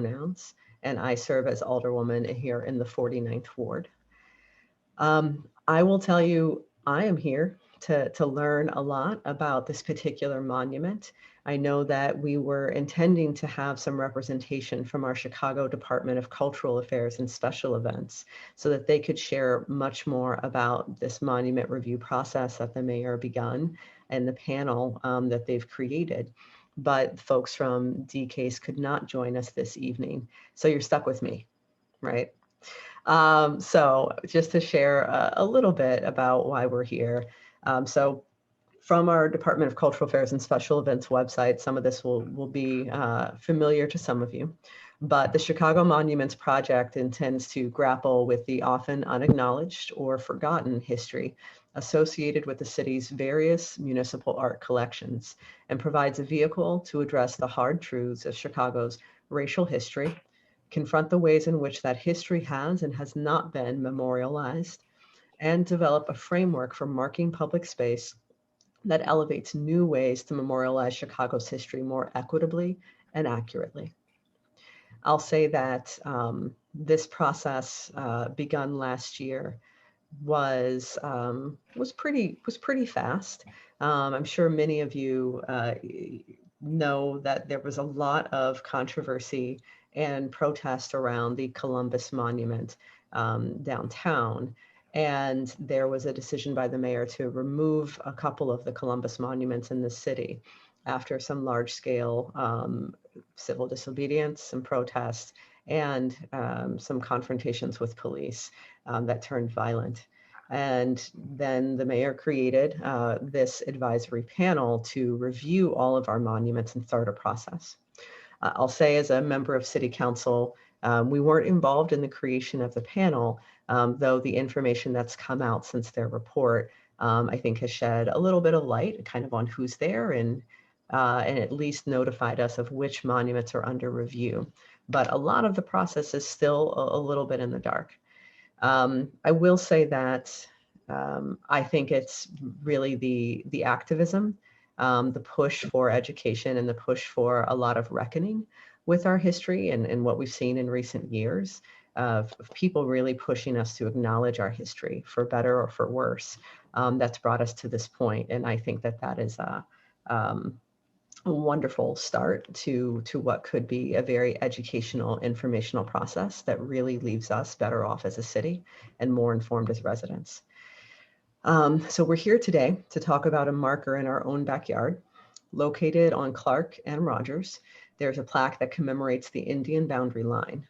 pronouns, and I serve as alderwoman here in the 49th Ward. I will tell you, I am here to learn a lot about this particular monument. I know that we were intending to have some representation from our Chicago Department of Cultural Affairs and Special Events so that they could share much more about this monument review process that the mayor begun and the panel that they've created. But folks from DCASE could not join us this evening. So you're stuck with me, right? So just to share a little bit about why we're here. So from our Department of Cultural Affairs and Special Events website, some of this will be familiar to some of you, but the Chicago Monuments Project intends to grapple with the often unacknowledged or forgotten history associated with the city's various municipal art collections and provides a vehicle to address the hard truths of Chicago's racial history, confront the ways in which that history has and has not been memorialized, and develop a framework for marking public space that elevates new ways to memorialize Chicago's history more equitably and accurately. I'll say that this process begun last year was pretty fast. I'm sure many of you know that there was a lot of controversy and protest around the Columbus Monument downtown. And there was a decision by the mayor to remove a couple of the Columbus monuments in the city after some large scale civil disobedience, some protests, and some confrontations with police that turned violent. And then the mayor created this advisory panel to review all of our monuments and start a process. I'll say as a member of City Council, we weren't involved in the creation of the panel, though the information that's come out since their report, I think has shed a little bit of light kind of on who's there and at least notified us of which monuments are under review. But a lot of the process is still a little bit in the dark. I will say that I think it's really the activism, the push for education and the push for a lot of reckoning with our history and what we've seen in recent years of people really pushing us to acknowledge our history for better or for worse. That's brought us to this point. And I think that that is a wonderful start to what could be a very educational, informational process that really leaves us better off as a city and more informed as residents. So we're here today to talk about a marker in our own backyard. Located on Clark and Rogers, there's a plaque that commemorates the Indian boundary line.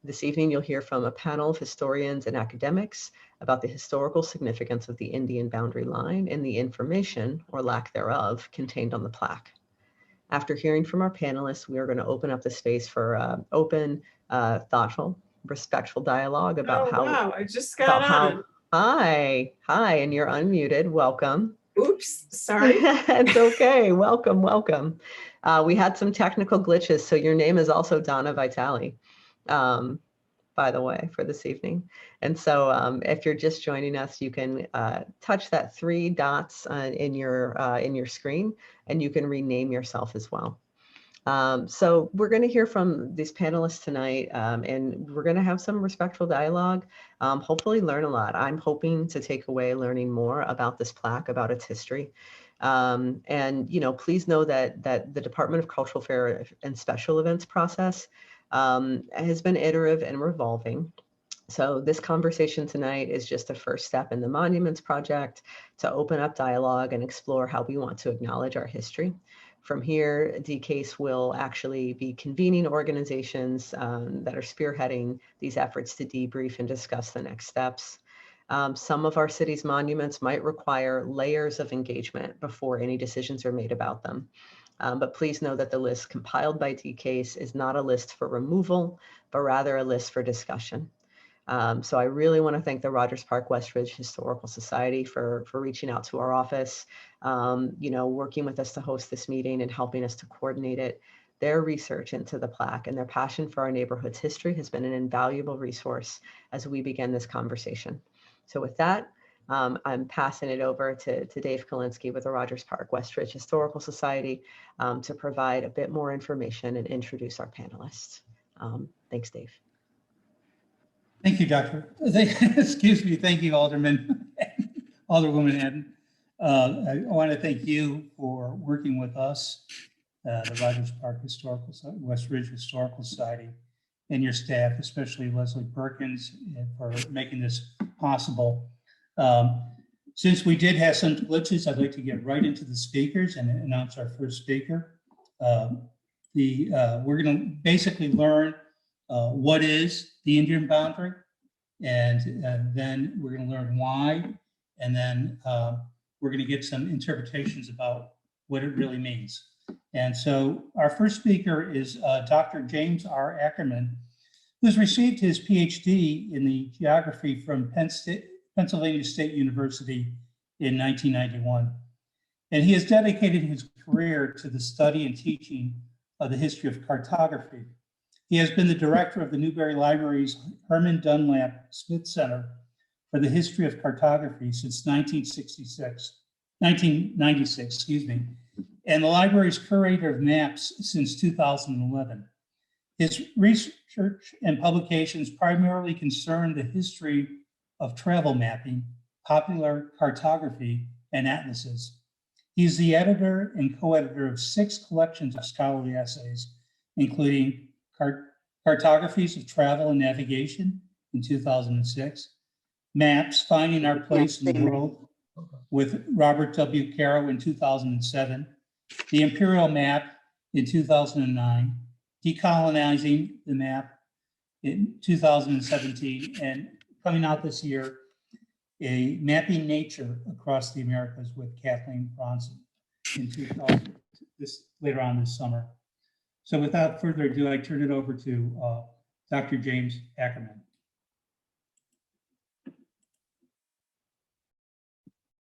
This evening, you'll hear from a panel of historians and academics about the historical significance of the Indian boundary line and the information, or lack thereof, contained on the plaque. After hearing from our panelists, we are going to open up the space for open, thoughtful, respectful dialogue about wow, I just got on. Hi, and you're unmuted. Welcome. Oops, sorry. It's okay. Welcome. We had some technical glitches, so your name is also Donna Vitale, by the way, for this evening. And so if you're just joining us, you can touch that 3 dots in your screen, and you can rename yourself as well. So we're going to hear from these panelists tonight, and we're going to have some respectful dialogue, hopefully learn a lot. I'm hoping to take away learning more about this plaque, about its history. And, you know, please know that the Department of Cultural Affairs and Special Events process has been iterative and revolving. So this conversation tonight is just a first step in the Monuments Project to open up dialogue and explore how we want to acknowledge our history. From here, DCASE will actually be convening organizations that are spearheading these efforts to debrief and discuss the next steps. Some of our city's monuments might require layers of engagement before any decisions are made about them. But please know that the list compiled by DCASE is not a list for removal, but rather a list for discussion. So I really want to thank the Rogers Park Westridge Historical Society for reaching out to our office, you know, working with us to host this meeting and helping us to coordinate it. Their research into the plaque and their passion for our neighborhood's history has been an invaluable resource as we begin this conversation. So with that, I'm passing it over to Dave Kalinsky with the Rogers Park Westridge Historical Society to provide a bit more information and introduce our panelists. Thanks, Dave. Thank you, Doctor. Excuse me. Thank you, Alderman, Alderwoman Haddon. I want to thank you for working with us, the Rogers Park West Ridge Historical Society, and your staff, especially Leslie Perkins, for making this possible. Since we did have some glitches, I'd like to get right into the speakers and announce our first speaker. We're going to basically learn what is the Indian boundary, and then we're going to learn why, and then we're going to get some interpretations about what it really means. And so our first speaker is Dr. James R. Ackerman, who's received his PhD in the geography from Pennsylvania State University in 1991. And he has dedicated his career to the study and teaching of the history of cartography. He has been the director of the Newberry Library's Herman Dunlap Smith Center for the History of Cartography since 1996, excuse me, and the library's curator of maps since 2011. His research and publications primarily concern the history of travel mapping, popular cartography, and atlases. He's the editor and co-editor of 6 collections of scholarly essays, including Cartographies of Travel and Navigation in 2006, Maps, Finding Our Place in the World with Robert W. Caro in 2007, The Imperial Map in 2009, Decolonizing the Map in 2017, and coming out this year, a Mapping Nature Across the Americas with Kathleen Bronson in 2000, later on this summer. So without further ado, I turn it over to Dr. James Ackerman.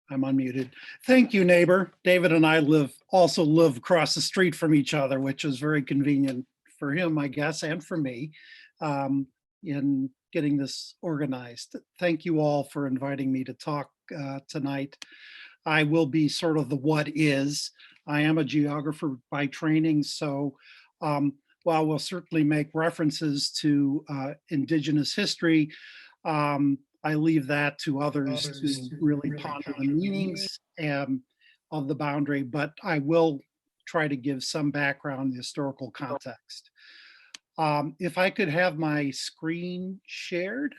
I'm unmuted. Thank you, neighbor. David and I also live across the street from each other, which is very convenient for him, I guess, and for me in getting this organized. Thank you all for inviting me to talk tonight. I will be sort of the what is. I am a geographer by training, so while we'll certainly make references to Indigenous history, I leave that to others to really ponder the meanings of the boundary, but I will try to give some background, historical context. If I could have my screen shared,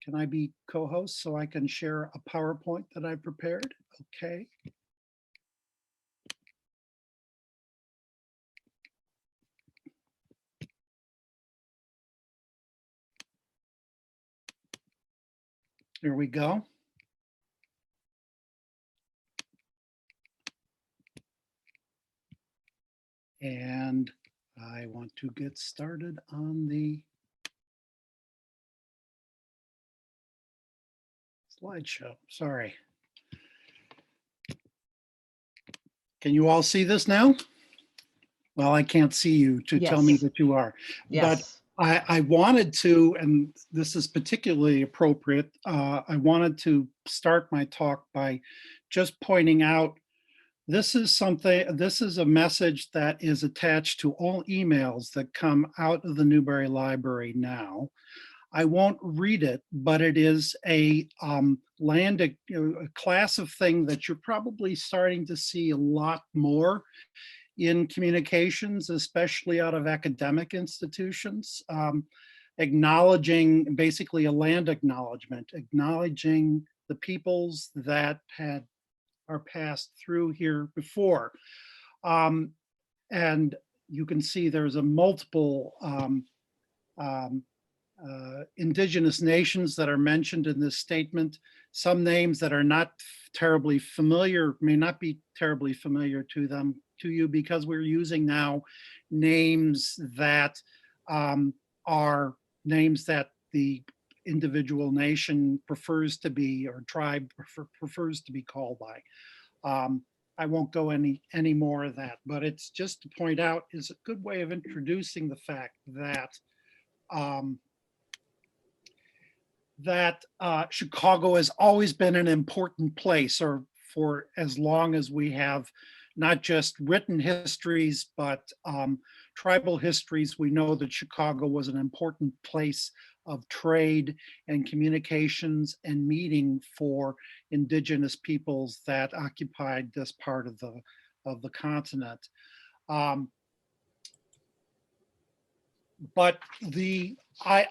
can I be co-host so I can share a PowerPoint that I prepared? Okay. Here we go. And I want to get started on the slideshow. Sorry. Can you all see this now? Well, I can't see you to tell me that you are. Yes. But I wanted to, and this is particularly appropriate, I wanted to start my talk by just pointing out this is a message that is attached to all emails that come out of the Newberry Library now. I won't read it, but it is a class of thing that you're probably starting to see a lot more in communications, especially out of academic institutions, acknowledging basically a land acknowledgement, acknowledging the peoples that are passed through here before. And you can see there's a multiple indigenous nations that are mentioned in this statement. Some names that are not terribly familiar, may not be terribly familiar to you, because we're using now names that are names that the individual nation prefers to be, or tribe prefers to be called by. I won't go any more of that, but it's just to point out is a good way of introducing the fact that Chicago has always been an important place, or for as long as we have not just written histories, but tribal histories, we know that Chicago was an important place of trade and communications and meeting for indigenous peoples that occupied this part of the continent. But the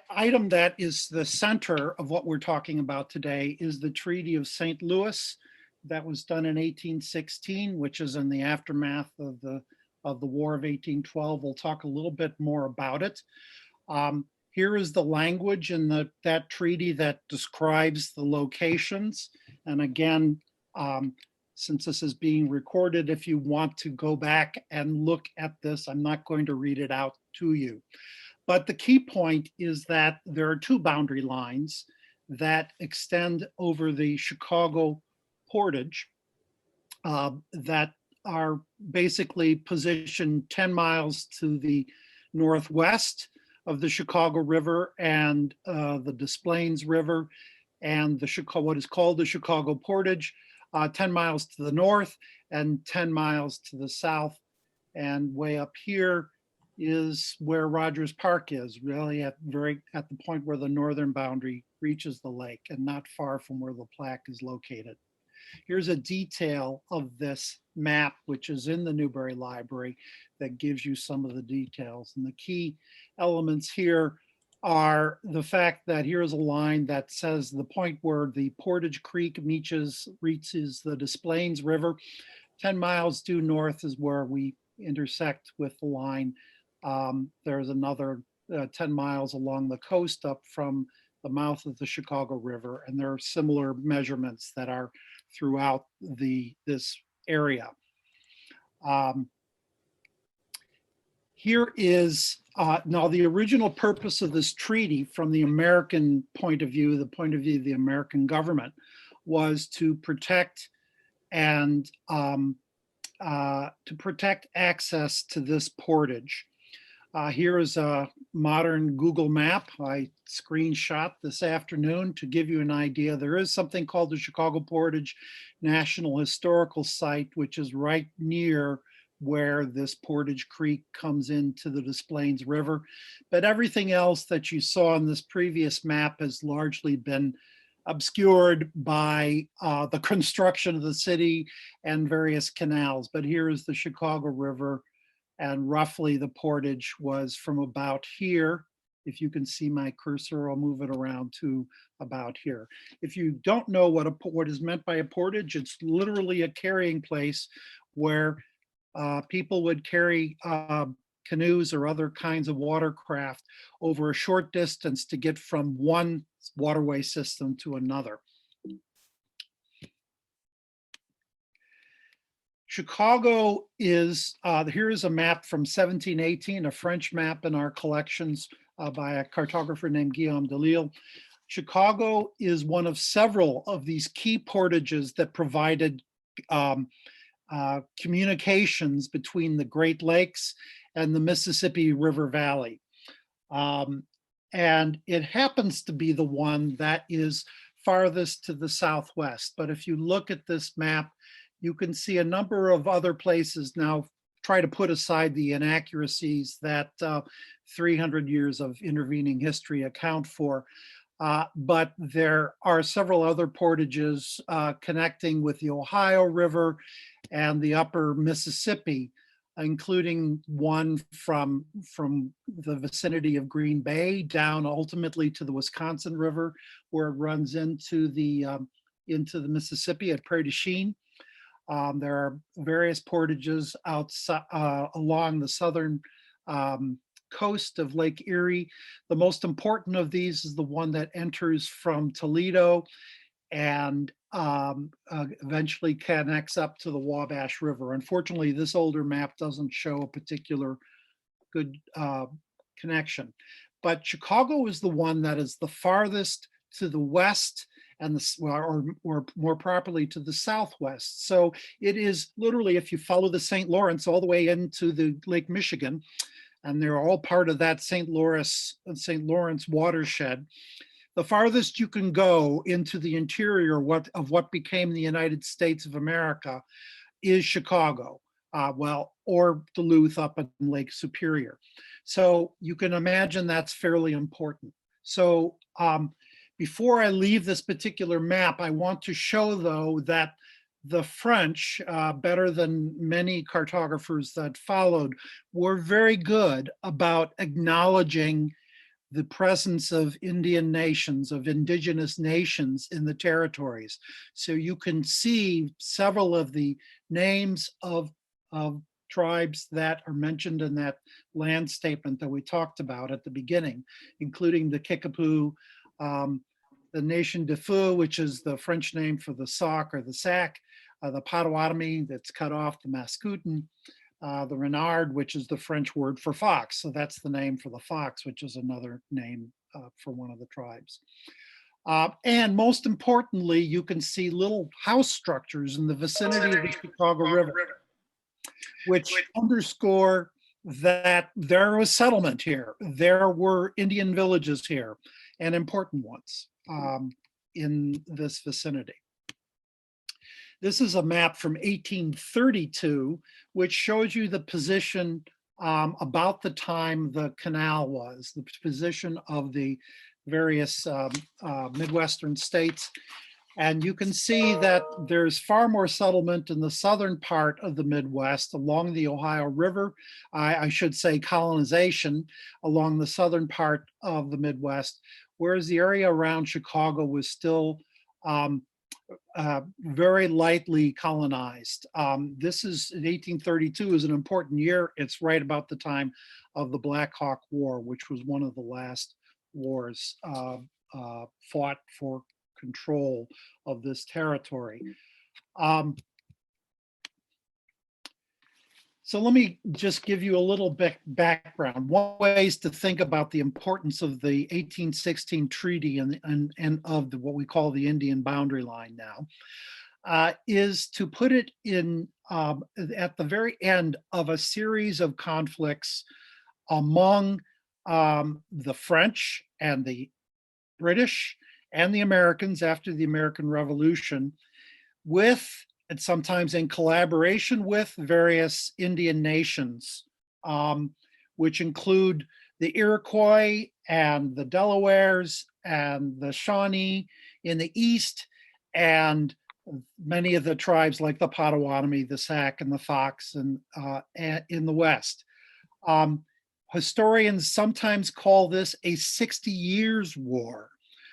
item that is the center of what we're talking about today is the Treaty of St. Louis that was done in 1816, which is in the aftermath of the War of 1812. We'll talk a little bit more about it. Here is the language in that treaty that describes the locations. And again, since this is being recorded, if you want to go back and look at this, I'm not going to read it out to you. But the key point is that there are two boundary lines that extend over the Chicago Portage that are basically positioned 10 miles to the northwest of the Chicago River and the Des Plaines River and what is called the Chicago Portage, 10 miles to the north and 10 miles to the south. And way up here is where Rogers Park is, really at the point where the northern boundary reaches the lake and not far from where the Plaque is located. Here's a detail of this map, which is in the Newberry Library, that gives you some of the details. And the key elements here are the fact that here's a line that says the point where the Portage Creek reaches the Des Plaines River. 10 miles due north is where we intersect with the line. There's another 10 miles along the coast up from the mouth of the Chicago River, and there are similar measurements that are throughout this area. Here is, now the original purpose of this treaty from the American point of view, the point of view of the American government, was to protect and to protect access to this portage. Here is a modern Google map I screenshot this afternoon to give you an idea. There is something called the Chicago Portage National Historical Site, which is right near where this Portage Creek comes into the Des Plaines River. But everything else that you saw in this previous map has largely been obscured by the construction of the city and various canals. But here is the Chicago River, and roughly the portage was from about here. If you can see my cursor, I'll move it around to about here. If you don't know what is meant by a portage, it's literally a carrying place where people would carry canoes or other kinds of watercraft over a short distance to get from one waterway system to another. Chicago is, here is a map from 1718, a French map in our collections by a cartographer named Guillaume Delisle. Chicago is one of several of these key portages that provided communications between the Great Lakes and the Mississippi River Valley. And it happens to be the one that is farthest to the southwest. But if you look at this map, you can see a number of other places now. Try to put aside the inaccuracies that 300 years of intervening history account for. But there are several other portages connecting with the Ohio River and the upper Mississippi, including one from the vicinity of Green Bay down ultimately to the Wisconsin River, where it runs into the Mississippi at Prairie du Chien. There are various portages outside along the southern coast of Lake Erie. The most important of these is the one that enters from Toledo and eventually connects up to the Wabash River. Unfortunately, this older map doesn't show a particular good connection. But Chicago is the one that is the farthest to the west and or more properly to the southwest. So it is literally, if you follow the St. Lawrence all the way into the Lake Michigan, and they're all part of that St. Lawrence watershed, the farthest you can go into the interior of what became the United States of America is Chicago. or Duluth up in Lake Superior. So you can imagine that's fairly important. So before I leave this particular map, I want to show, though, that the French, better than many cartographers that followed, were very good about acknowledging the presence of Indian nations, of indigenous nations in the territories. So you can see several of the names of tribes that are mentioned in that land statement that we talked about at the beginning, including the Kickapoo, the Nation de Feu, which is the French name for the sock or the sack, the Potawatomi that's cut off, the Mascoutin, the Renard, which is the French word for fox. So that's the name for the fox, which is another name for one of the tribes. And most importantly, you can see little house structures in the vicinity of the Chicago River, which underscore that there was settlement here. There were Indian villages here, and important ones in this vicinity. This is a map from 1832, which shows you the position about the time the canal was, the position of the various Midwestern states. And you can see that there's far more settlement in the southern part of the Midwest along the Ohio River. I should say colonization along the southern part of the Midwest, whereas the area around Chicago was still very lightly colonized. This is in 1832 is an important year. It's right about the time of the Black Hawk War, which was one of the last wars fought for control of this territory. So let me just give you a little bit background. One way is to think about the importance of the 1816 treaty and of what we call the Indian boundary line now, is to put it in at the very end of a series of conflicts among the French and the British and the Americans after the American Revolution, with and sometimes in collaboration with various Indian nations, which include the Iroquois and the Delawares and the Shawnee in the east, and many of the tribes like the Potawatomi, the Sac, and the Fox in the west. Historians sometimes call this a 60 years war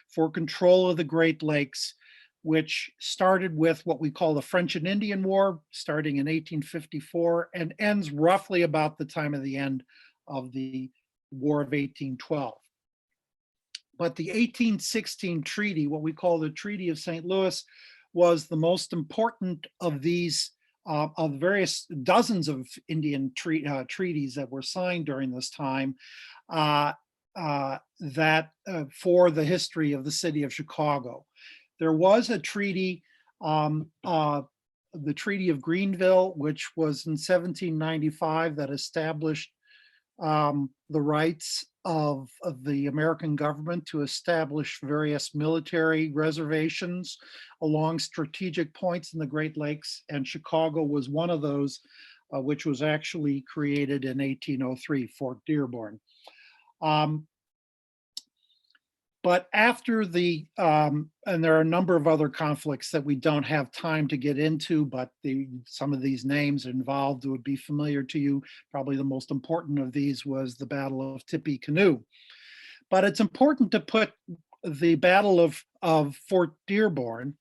for control of the Great Lakes, which started with what we call the French and Indian War, starting in 1854, and ends roughly about the time of the end of the War of 1812. But the 1816 treaty, what we call the Treaty of St. Louis, was the most important of these, of various dozens of Indian treaties that were signed during this time, for the history of the city of Chicago. There was a treaty, the Treaty of Greenville, which was in 1795, that established the rights of the American government to establish various military reservations along strategic points in the Great Lakes, and Chicago was one of those, which was actually created in 1803, Fort Dearborn. But after the, and there are a number of other conflicts that we don't have time to get into, but some of these names involved would be familiar to you. Probably the most important of these was the Battle of Tippecanoe. But it's important to put the Battle of Fort Dearborn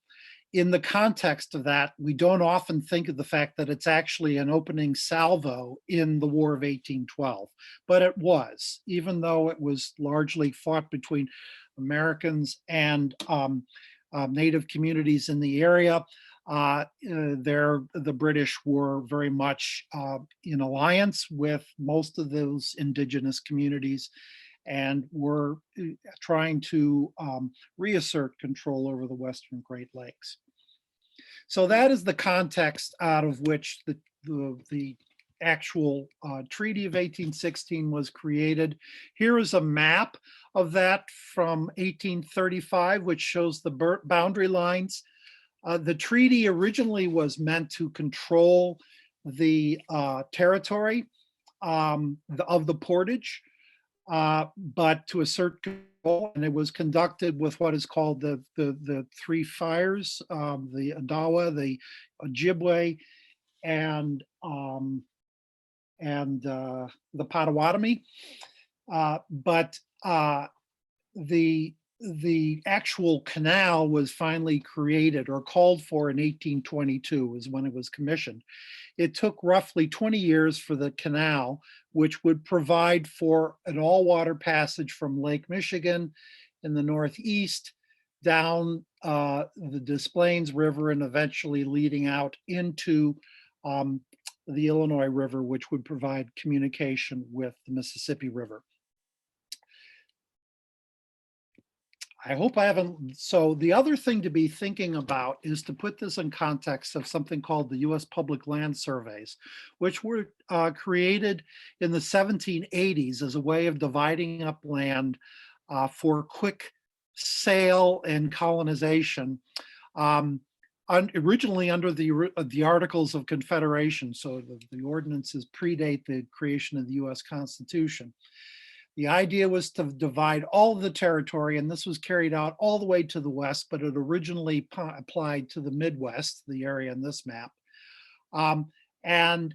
in the context of that. We don't often think of the fact that it's actually an opening salvo in the War of 1812, but it was, even though it was largely fought between Americans and Native communities in the area. The British were very much in alliance with most of those indigenous communities and were trying to reassert control over the Western Great Lakes. So that is the context out of which the actual Treaty of 1816 was created. Here is a map of that from 1835, which shows the boundary lines. The treaty originally was meant to control the territory of the Portage, but to assert control. And it was conducted with what is called the three fires, the Adawa, the Ojibwe, and the Potawatomi. But the actual canal was finally created or called for in 1822 is when it was commissioned. It took roughly 20 years for the canal, which would provide for an all-water passage from Lake Michigan in the northeast down the Des Plaines River and eventually leading out into the Illinois River, which would provide communication with the Mississippi River. I hope I haven't. So the other thing to be thinking about is to put this in context of something called the U.S. Public Land Surveys, which were created in the 1780s as a way of dividing up land for quick sale and colonization, originally under the Articles of Confederation. So the ordinances predate the creation of the U.S. Constitution. The idea was to divide all of the territory, and this was carried out all the way to the west, but it originally applied to the Midwest, the area in this map, and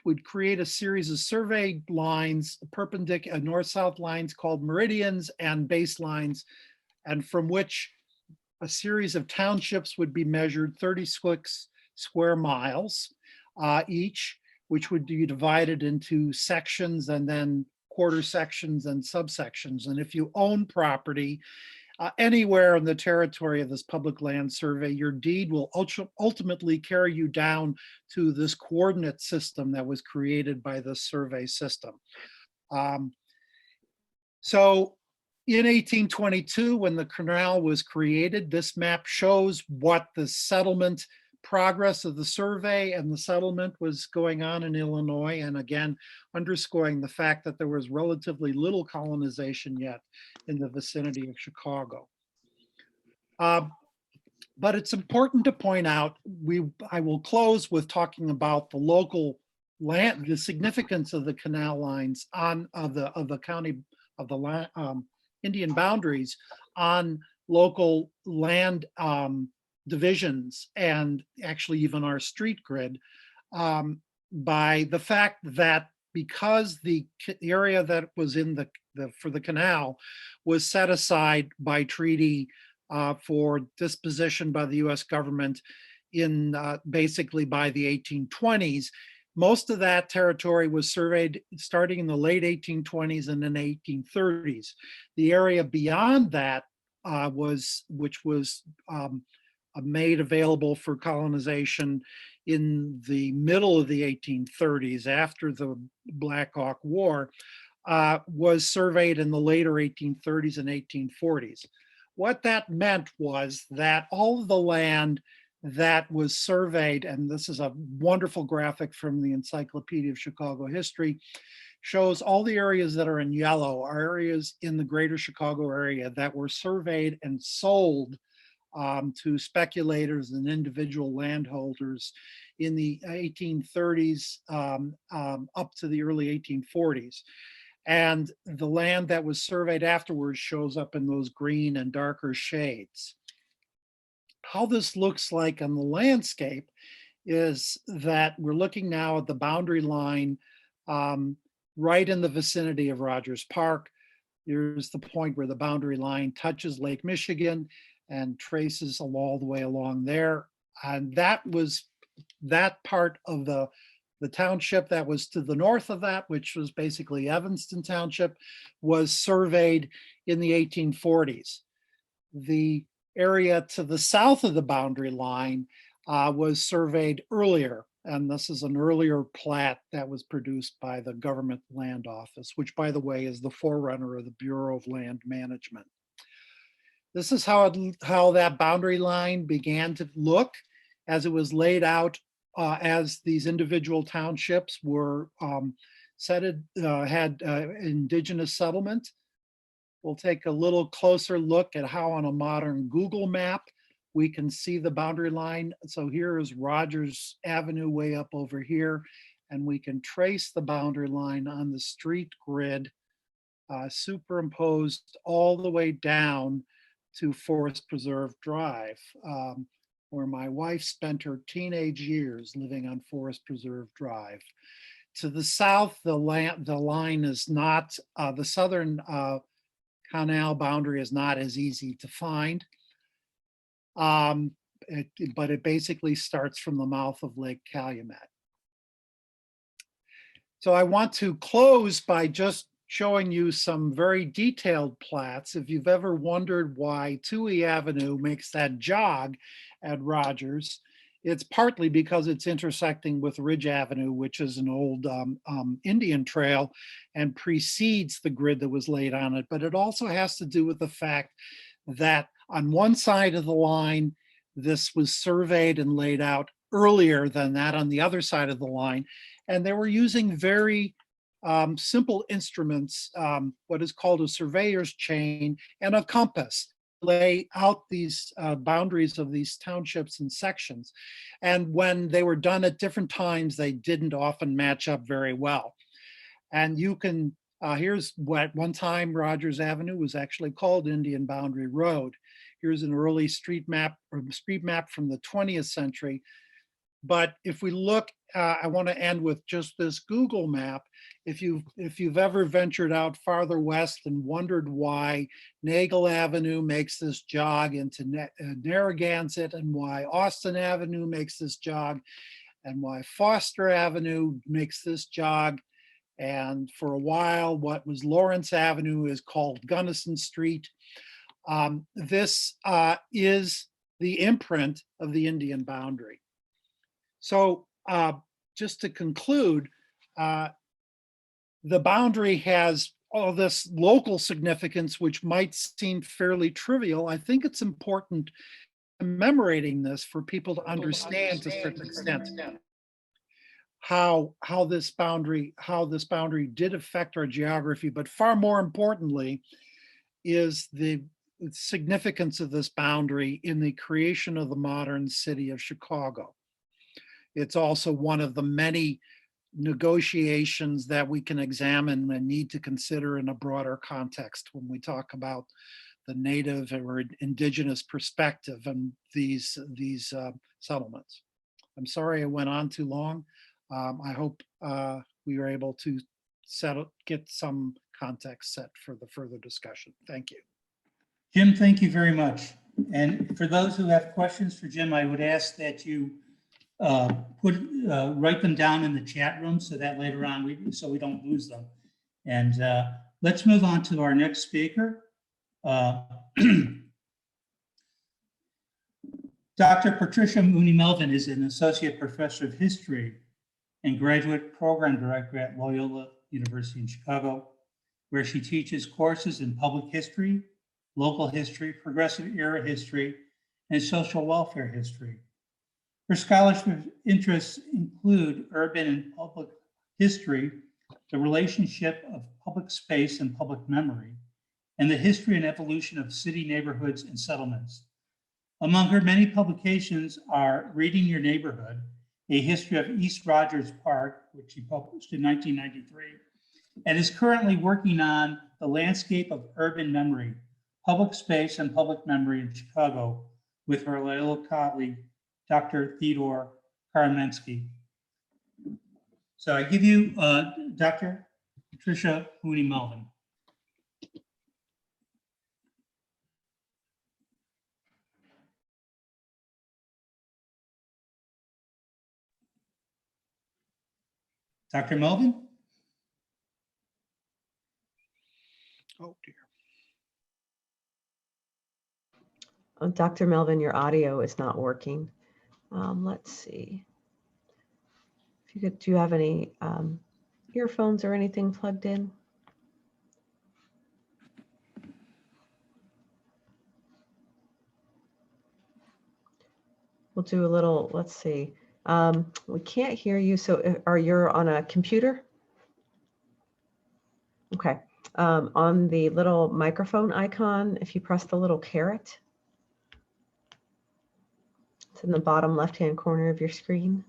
would create a series of survey lines, perpendicular north-south lines called meridians and baselines, and from which a series of townships would be measured 36 square miles each, which would be divided into sections and then quarter sections and subsections. And if you own property anywhere in the territory of this public land survey, your deed will ultimately carry you down to this coordinate system that was created by the survey system. So in 1822, when the canal was created, this map shows what the settlement progress of the survey and the settlement was going on in Illinois, and again, underscoring the fact that there was relatively little colonization yet in the vicinity of Chicago. But it's important to point out, I will close with talking about the local land, the significance of the canal lines of the county of the Indian boundaries on local land divisions, and actually even our street grid, by the fact that because the area that was in for the canal was set aside by treaty for disposition by the US government in basically by the 1820s, most of that territory was surveyed starting in the late 1820s and then 1830s. The area beyond that which was made available for colonization in the middle of the 1830s after the Black Hawk War, was surveyed in the later 1830s and 1840s. What that meant was that all of the land that was surveyed, and this is a wonderful graphic from the Encyclopedia of Chicago History, shows all the areas that are in yellow are areas in the greater Chicago area that were surveyed and sold to speculators and individual landholders in the 1830s up to the early 1840s. And the land that was surveyed afterwards shows up in those green and darker shades. How this looks like on the landscape is that we're looking now at the boundary line right in the vicinity of Rogers Park. Here's the point where the boundary line touches Lake Michigan and traces all the way along there. And that was that part of the township that was to the north of that, which was basically Evanston Township, was surveyed in the 1840s. The area to the south of the boundary line was surveyed earlier. And this is an earlier plat that was produced by the Government Land Office, which, by the way, is the forerunner of the Bureau of Land Management. This is how that boundary line began to look as it was laid out as these individual townships were had indigenous settlement. We'll take a little closer look at how on a modern Google map we can see the boundary line. So here is Rogers Avenue way up over here, and we can trace the boundary line on the street grid, superimposed all the way down to Forest Preserve Drive, where my wife spent her teenage years living on Forest Preserve Drive. To the south, the line is not, the southern canal boundary is not as easy to find. But it basically starts from the mouth of Lake Calumet. So I want to close by just showing you some very detailed plats. If you've ever wondered why Toohey Avenue makes that jog at Rogers, it's partly because it's intersecting with Ridge Avenue, which is an old Indian trail and precedes the grid that was laid on it. But it also has to do with the fact that on one side of the line, this was surveyed and laid out earlier than that on the other side of the line. And they were using very simple instruments, what is called a surveyor's chain and a compass, lay out these boundaries of these townships and sections. And when they were done at different times, they didn't often match up very well. And you can, here's what one time Rogers Avenue was actually called Indian Boundary Road. Here's an early street map from the 20th century. But if we look, I want to end with just this Google map. If you've ever ventured out farther west and wondered why Nagle Avenue makes this jog into Narragansett, and why Austin Avenue makes this jog, and why Foster Avenue makes this jog, and for a while what was Lawrence Avenue is called Gunnison Street, this is the imprint of the Indian boundary. So just to conclude, the boundary has all this local significance, which might seem fairly trivial. I think it's important commemorating this for people to understand to a certain extent how this boundary did affect our geography, but far more importantly is the significance of this boundary in the creation of the modern city of Chicago. It's also one of the many negotiations that we can examine and need to consider in a broader context when we talk about the native or indigenous perspective and these settlements. I'm sorry I went on too long. I hope we were able to get some context set for the further discussion. Thank you. Jim, thank you very much. And for those who have questions for Jim, I would ask that you write them down in the chat room so that later on we don't lose them. And let's move on to our next speaker. Dr. Patricia Mooney Melvin is an associate professor of history and graduate program director at Loyola University in Chicago, where she teaches courses in public history, local history, progressive era history, and social welfare history. Her scholarship interests include urban and public history, the relationship of public space and public memory, and the history and evolution of city neighborhoods and settlements. Among her many publications are Reading Your Neighborhood, A History of East Rogers Park, which she published in 1993, and is currently working on The Landscape of Urban Memory, Public Space and Public Memory in Chicago with her Loyola colleague, Dr. Theodore Karamensky. So I give you Dr. Patricia Mooney Melvin. Dr. Melvin? Oh dear. Dr. Melvin, your audio is not working. Let's see. If you could, do you have any earphones or anything plugged in? We'll do a little, let's see. We can't hear you. So are you on a computer? Okay. On the little microphone icon, if you press the little caret. It's in the bottom left-hand corner of your screen.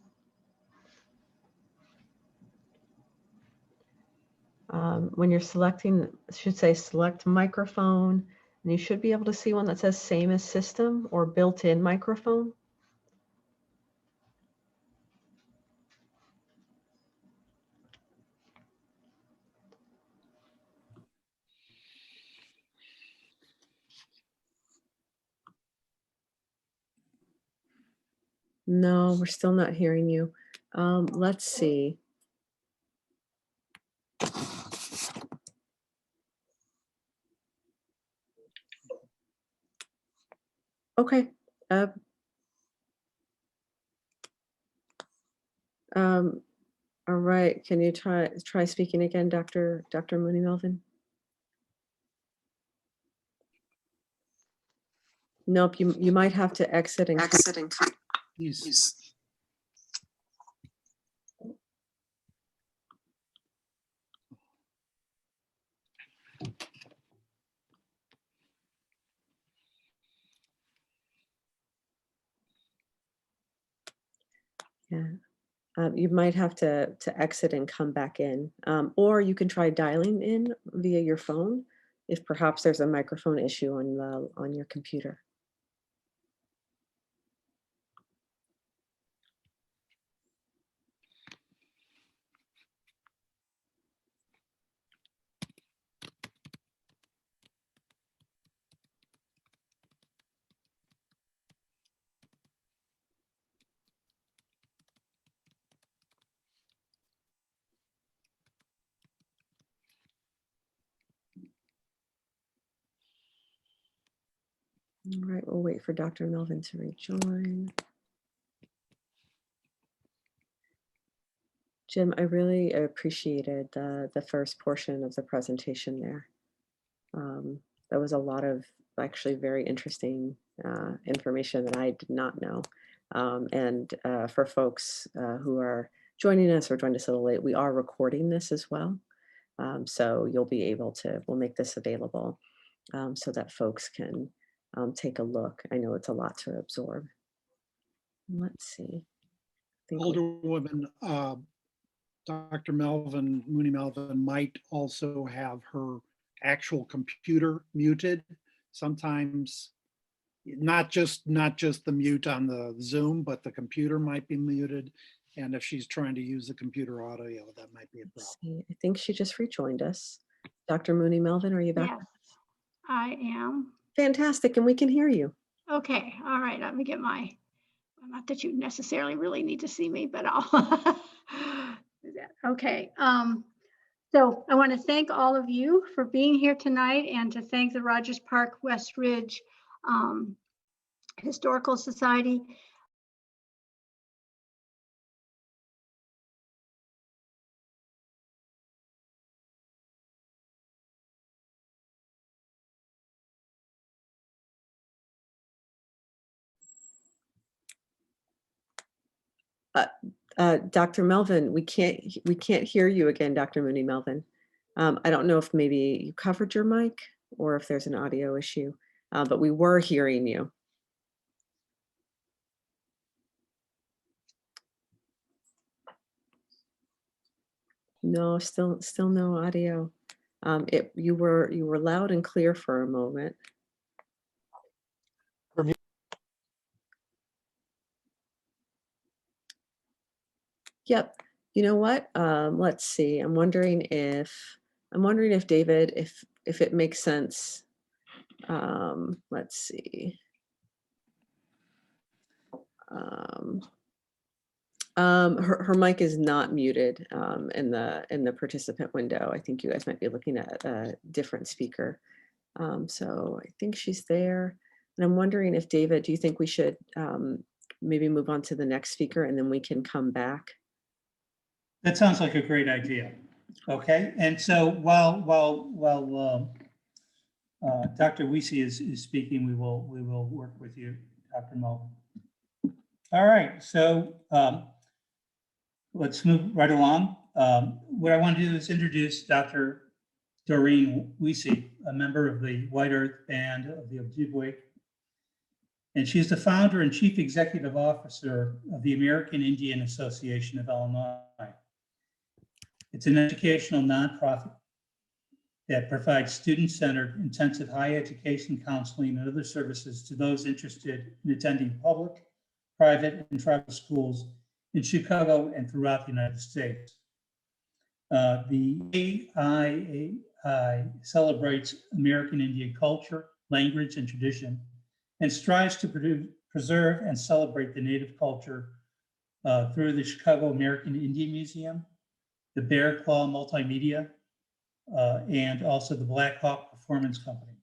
When you're selecting, it should say select microphone, and you should be able to see one that says same as system or built-in microphone. No, we're still not hearing you. Let's see. Okay. All right. Can you try speaking again, Dr. Mooney Melvin? Nope. You might have to exit and come. He's Yeah. You might have to exit and come back in, or you can try dialing in via your phone if perhaps there's a microphone issue on your computer. All right, we'll wait for Dr. Melvin to rejoin. Jim, I really appreciated the first portion of the presentation there. There was a lot of actually very interesting information that I did not know. And for folks who are joining us or joined us a little late, we are recording this as well. So you'll be able to, we'll make this available so that folks can take a look. I know it's a lot to absorb. Let's see. older woman, Dr. Melvin, Mooney Melvin might also have her actual computer muted. Sometimes not just the mute on the Zoom, but the computer might be muted. And if she's trying to use the computer audio, that might be a problem. I think she just rejoined us. Dr. Mooney Melvin, are you back? Yes, I am. Fantastic, and we can hear you. Okay, all right, let me get my, not that you necessarily really need to see me, but I'll do that. Okay, so I want to thank all of you for being here tonight and to thank the Rogers Park West Ridge Historical Society. Dr. Melvin, we can't hear you again, Dr. Mooney Melvin. I don't know if maybe you covered your mic or if there's an audio issue, but we were hearing you. No, still no audio. You were loud and clear for a moment. Yep. You know what? Let's see. I'm wondering if David, if it makes sense. Let's see. Her mic is not muted in the participant window. I think you guys might be looking at a different speaker. So I think she's there. And I'm wondering if David, do you think we should maybe move on to the next speaker and then we can come back? That sounds like a great idea. Okay, and so while Dr. Weesy is speaking, we will work with you, Dr. Melvin. All right, so let's move right along. What I want to do is introduce Dr. Doreen Weesy, a member of the White Earth Band of the Ojibwe And she's the founder and chief executive officer of the American Indian Association of Illinois. It's an educational nonprofit that provides student-centered, intensive higher education counseling and other services to those interested in attending public, private, and tribal schools in Chicago and throughout the United States. The AIAI celebrates American Indian culture, language, and tradition, and strives to preserve and celebrate the Native culture through the Chicago American Indian Museum, the Bear Claw Multimedia, and also the Black Hawk Performance Company.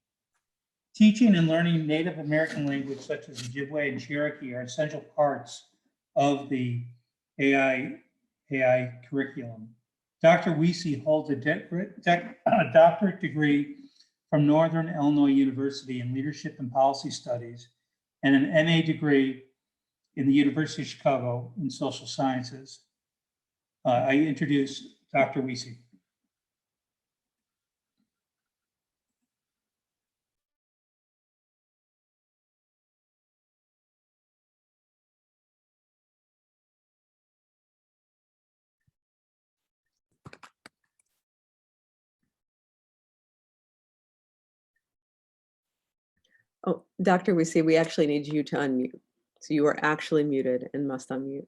Teaching and learning Native American language such as Ojibwe and Cherokee are essential parts of the AI curriculum. Dr. Weesy holds a doctorate degree from Northern Illinois University in Leadership and Policy Studies and an MA degree in the University of Chicago in Social Sciences. I introduce Dr. Weesy. Oh, Dr. Weesy, we actually need you to unmute. So you are actually muted and must unmute.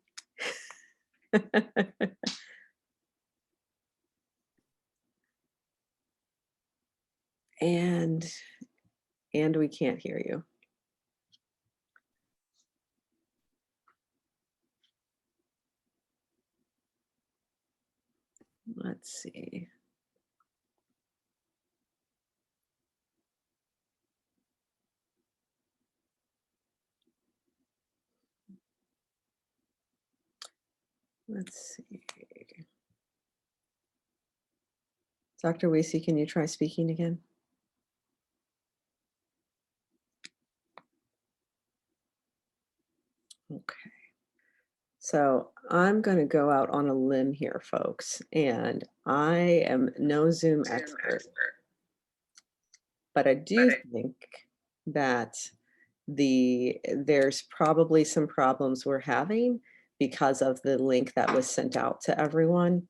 and we can't hear you. Let's see. Let's see. Dr. Weesy, can you try speaking again? Okay. So I'm going to go out on a limb here, folks, and I am no Zoom expert, but I do think that there's probably some problems we're having because of the link that was sent out to everyone.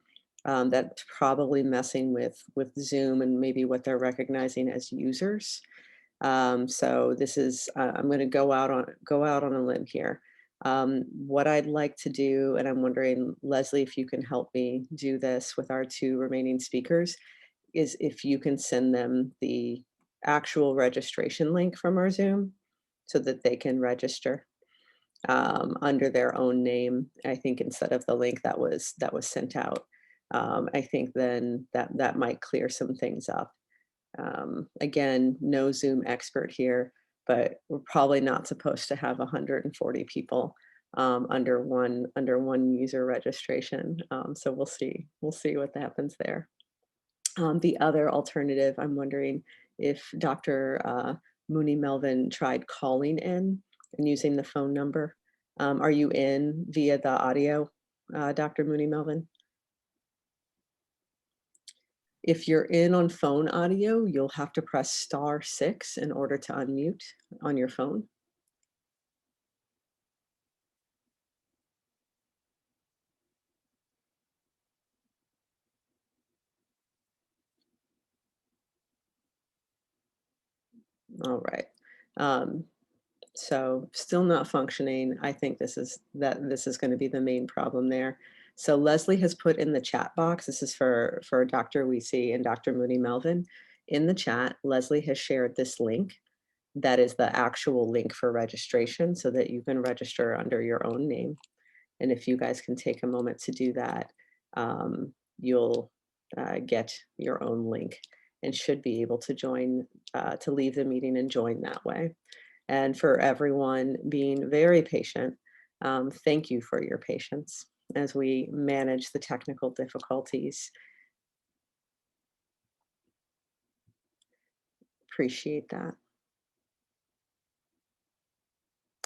That's probably messing with Zoom and maybe what they're recognizing as users. So this is I'm going to go out on a limb here. What I'd like to do, and I'm wondering, Leslie, if you can help me do this with our two remaining speakers, is if you can send them the actual registration link from our Zoom so that they can register under their own name. I think instead of the link that was sent out. I think then that might clear some things up. Again, no Zoom expert here, but we're probably not supposed to have 140 people under one user registration. So we'll see what happens there. The other alternative, I'm wondering if Dr. Mooney Melvin tried calling in and using the phone number. Are you in via the audio, Dr. Mooney Melvin? If you're in on phone audio, you'll have to press *6 in order to unmute on your phone. All right. So still not functioning. I think this is going to be the main problem there. So Leslie has put in the chat box, this is for Dr. Weesy and Dr. Mooney Melvin. In the chat, Leslie has shared this link. That is the actual link for registration so that you can register under your own name. And if you guys can take a moment to do that, you'll get your own link and should be able to join, to leave the meeting and join that way. And for everyone being very patient, thank you for your patience as we manage the technical difficulties. Appreciate that.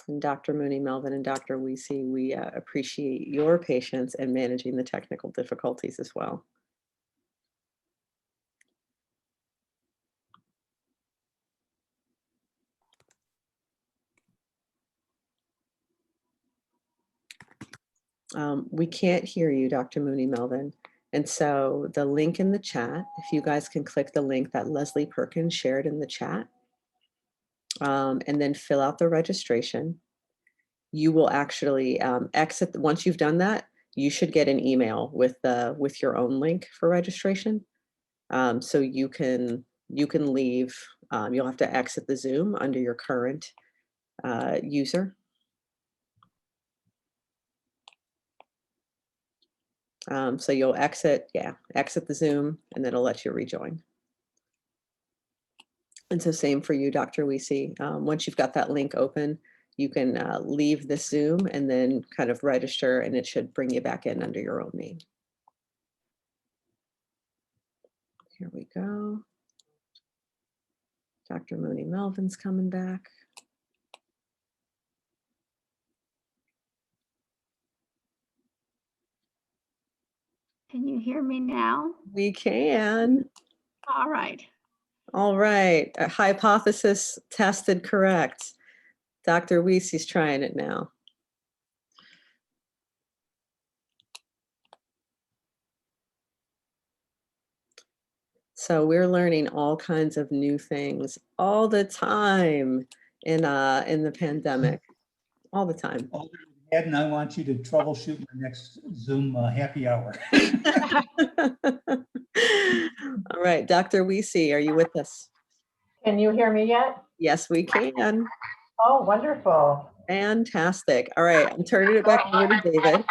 And Dr. Mooney Melvin and Dr. Weesy, we appreciate your patience and managing the technical difficulties as well. We can't hear you, Dr. Mooney, Melvin. And so the link in the chat, if you guys can click the link that Leslie Perkins shared in the chat, and then fill out the registration, you will actually exit. Once you've done that, you should get an email with your own link for registration. So you can leave. You'll have to exit the Zoom under your current user. So you'll exit the Zoom, and then it'll let you rejoin. And so same for you, Dr. Weesy. Once you've got that link open, you can leave the Zoom and then kind of register, and it should bring you back in under your own name. Here we go. Dr. Mooney Melvin's coming back. Can you hear me now? We can. All right. All right. Hypothesis tested correct. Dr. Weesy's trying it now. So we're learning all kinds of new things all the time in the pandemic, all the time. Ed, and I want you to troubleshoot my next Zoom happy hour. All right, Dr. Weesy, are you with us? Can you hear me yet? Yes, we can. Oh, wonderful. Fantastic. All right, I'm turning it back over to David.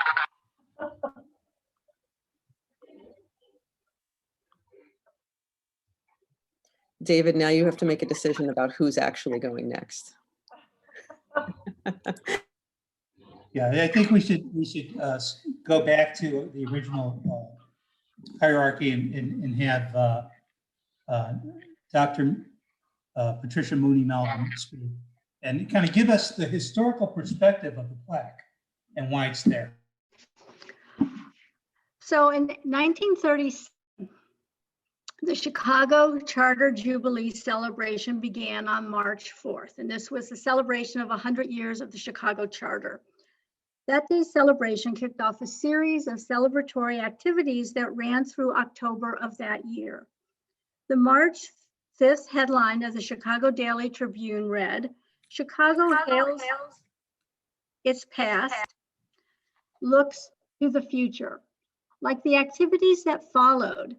David, now you have to make a decision about who's actually going next. Yeah, I think we should go back to the original hierarchy and have Dr. Patricia Mooney Melvin speak and kind of give us the historical perspective of the plaque and why it's there. So in 1936, the Chicago Charter Jubilee celebration began on March 4th, and this was the celebration of 100 years of the Chicago Charter. That day's celebration kicked off a series of celebratory activities that ran through October of that year. The March 5th headline of the Chicago Daily Tribune read, "Chicago hails its past, looks to the future." Like the activities that followed,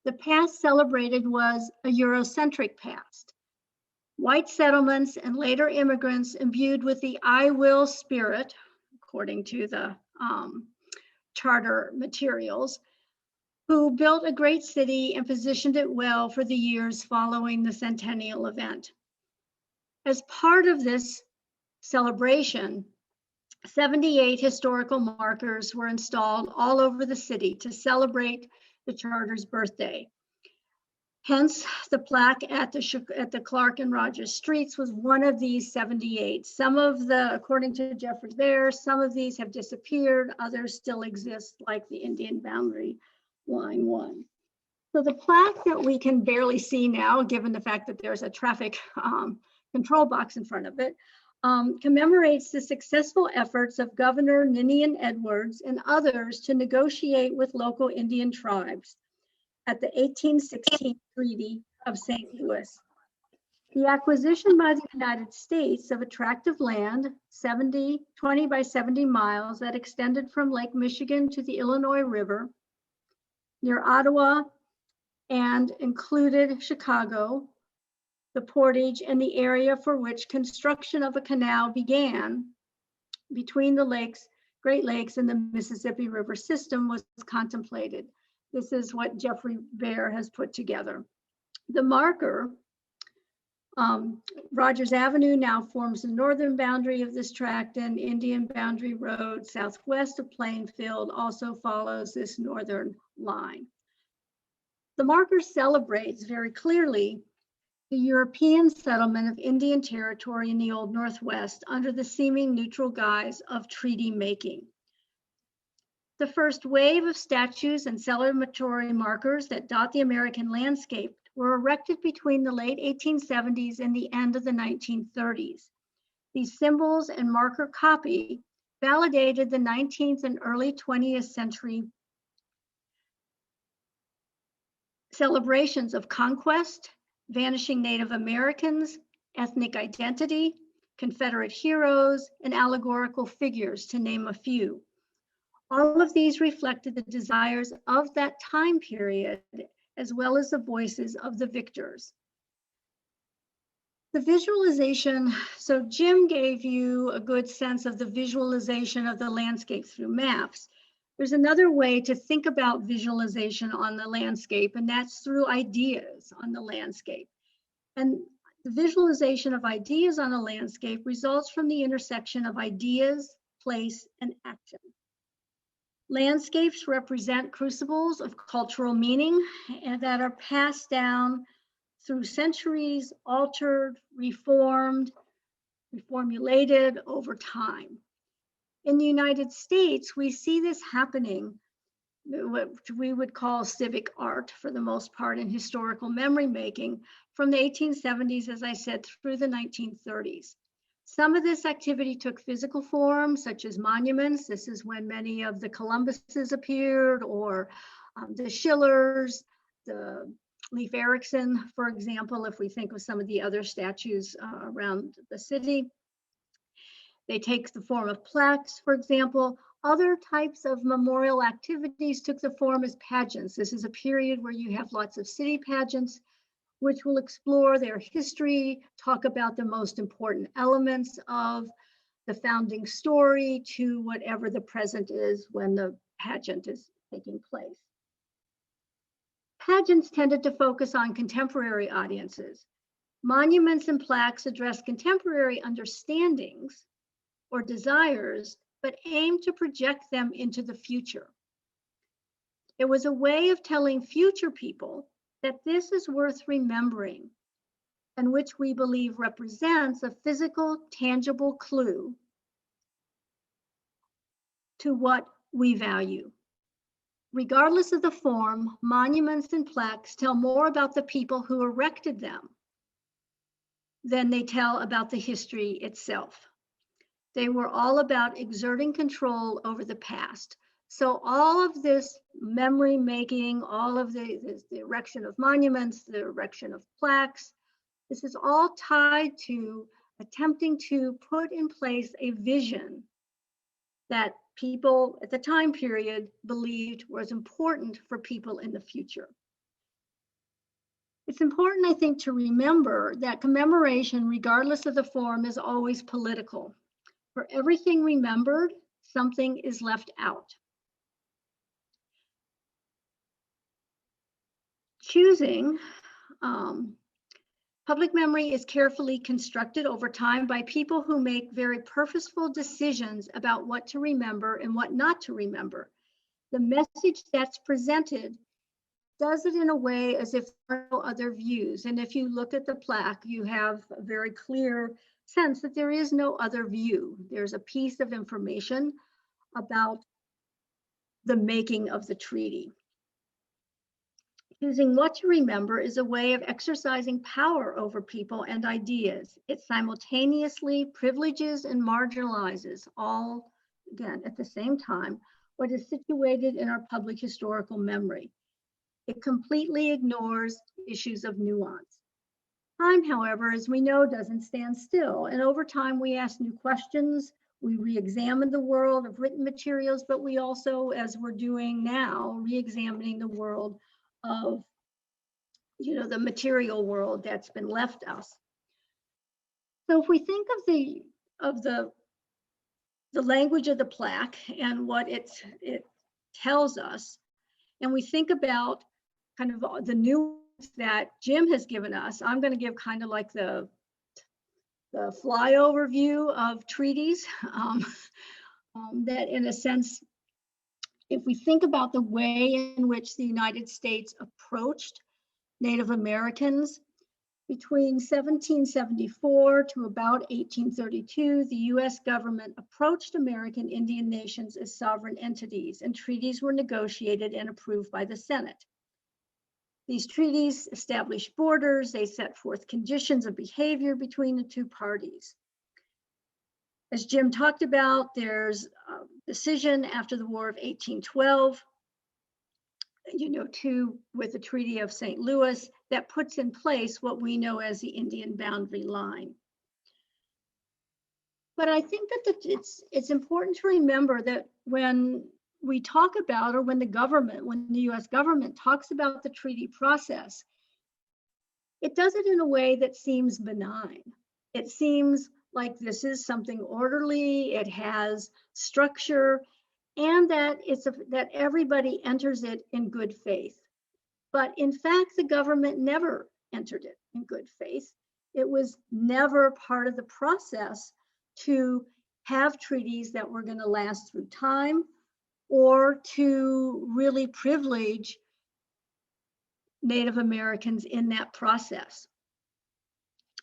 the past celebrated was a Eurocentric past. White settlements and later immigrants imbued with the I will spirit, according to the charter materials, who built a great city and positioned it well for the years following the centennial event. As part of this celebration, 78 historical markers were installed all over the city to celebrate the charter's birthday. Hence, the plaque at the Clark and Rogers streets was one of these 78. Some of the, according to Jeffrey Bear, some of these have disappeared, others still exist, like the Indian Boundary Line 1. So the plaque that we can barely see now, given the fact that there's a traffic control box in front of it, commemorates the successful efforts of Governor Ninian Edwards and others to negotiate with local Indian tribes at the 1816 Treaty of St. Louis. The acquisition by the United States of a tract of land, 20 by 70 miles, that extended from Lake Michigan to the Illinois River near Ottawa and included Chicago, the Portage, and the area for which construction of a canal began between the lakes, Great Lakes and the Mississippi River system was contemplated. This is what Jeffrey Bear has put together. The marker, Rogers Avenue, now forms the northern boundary of this tract, and Indian Boundary Road, southwest of Plainfield, also follows this northern line. The marker celebrates very clearly the European settlement of Indian territory in the Old Northwest under the seeming neutral guise of treaty making. The first wave of statues and celebratory markers that dot the American landscape were erected between the late 1870s and the end of the 1930s. These symbols and marker copy validated the 19th and early 20th century celebrations of conquest, vanishing Native Americans, ethnic identity, Confederate heroes, and allegorical figures, to name a few. All of these reflected the desires of that time period, as well as the voices of the victors. The visualization, so Jim gave you a good sense of the visualization of the landscape through maps. There's another way to think about visualization on the landscape, and that's through ideas on the landscape. And the visualization of ideas on a landscape results from the intersection of ideas, place, and action. Landscapes represent crucibles of cultural meaning and that are passed down through centuries, altered, reformed, reformulated over time. In the United States, we see this happening, what we would call civic art for the most part, in historical memory making from the 1870s, as I said, through the 1930s. Some of this activity took physical form, such as monuments. This is when many of the Columbuses appeared, or the Schillers, the Leif Erikson, for example, if we think of some of the other statues around the city. They take the form of plaques, for example. Other types of memorial activities took the form as pageants. This is a period where you have lots of city pageants, which will explore their history, talk about the most important elements of the founding story to whatever the present is when the pageant is taking place. Pageants tended to focus on contemporary audiences. Monuments and plaques address contemporary understandings or desires, but aim to project them into the future. It was a way of telling future people that this is worth remembering, and which we believe represents a physical, tangible clue to what we value. Regardless of the form, monuments and plaques tell more about the people who erected them than they tell about the history itself. They were all about exerting control over the past. So all of this memory making, all of the erection of monuments, the erection of plaques, this is all tied to attempting to put in place a vision that people at the time period believed was important for people in the future. It's important, I think, to remember that commemoration, regardless of the form, is always political. For everything remembered, something is left out. Choosing public memory is carefully constructed over time by people who make very purposeful decisions about what to remember and what not to remember. The message that's presented does it in a way as if there are no other views. And if you look at the plaque, you have a very clear sense that there is no other view. There's a piece of information about the making of the treaty. Choosing what to remember is a way of exercising power over people and ideas. It simultaneously privileges and marginalizes all, again, at the same time, what is situated in our public historical memory. It completely ignores issues of nuance. Time, however, as we know, doesn't stand still. And over time, we ask new questions. We re-examine the world of written materials, but we also, as we're doing now, re-examining the world of, the material world that's been left us. So if we think of the language of the plaque and what it tells us, and we think about kind of the nuance that Jim has given us, I'm going to give kind of like the flyover view of treaties, that in a sense, if we think about the way in which the United States approached Native Americans between 1774 to about 1832, the US government approached American Indian nations as sovereign entities, and treaties were negotiated and approved by the Senate. These treaties established borders, they set forth conditions of behavior between the two parties. As Jim talked about, there's a decision after the War of 1812, with the Treaty of St. Louis that puts in place what we know as the Indian boundary line. But I think that it's important to remember that when we talk about, or when the US government talks about the treaty process, it does it in a way that seems benign. It seems like this is something orderly, it has structure, and that that everybody enters it in good faith. But in fact, the government never entered it in good faith. It was never part of the process to have treaties that were going to last through time, or to really privilege Native Americans in that process.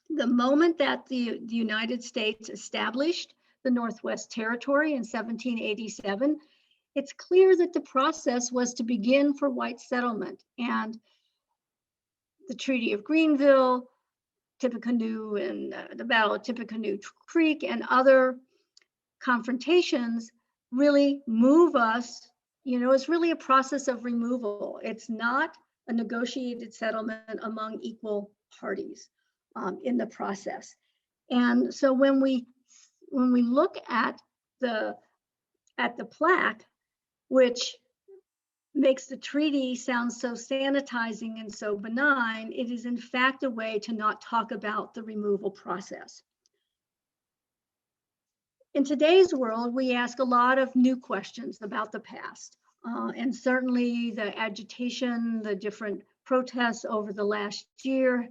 The moment that the United States established the Northwest Territory in 1787, it's clear that the process was to begin for white settlement. And the Treaty of Greenville, Tippecanoe, and the Battle of Tippecanoe Creek and other confrontations really move us, it's really a process of removal. It's not a negotiated settlement among equal parties in the process. And so when we look at the plaque, which makes the treaty sound so sanitizing and so benign, it is in fact a way to not talk about the removal process. In today's world, we ask a lot of new questions about the past. And certainly the agitation, the different protests over the last year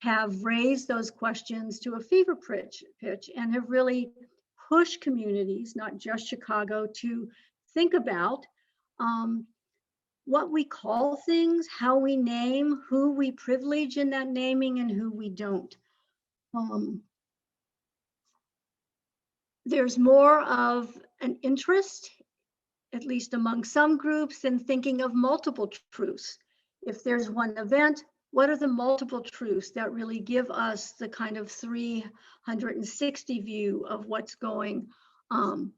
have raised those questions to a fever pitch and have really pushed communities, not just Chicago, to think about what we call things, how we name, who we privilege in that naming and who we don't. There's more of an interest, at least among some groups, in thinking of multiple truths. If there's one event, what are the multiple truths that really give us the kind of 360 view of what's going on?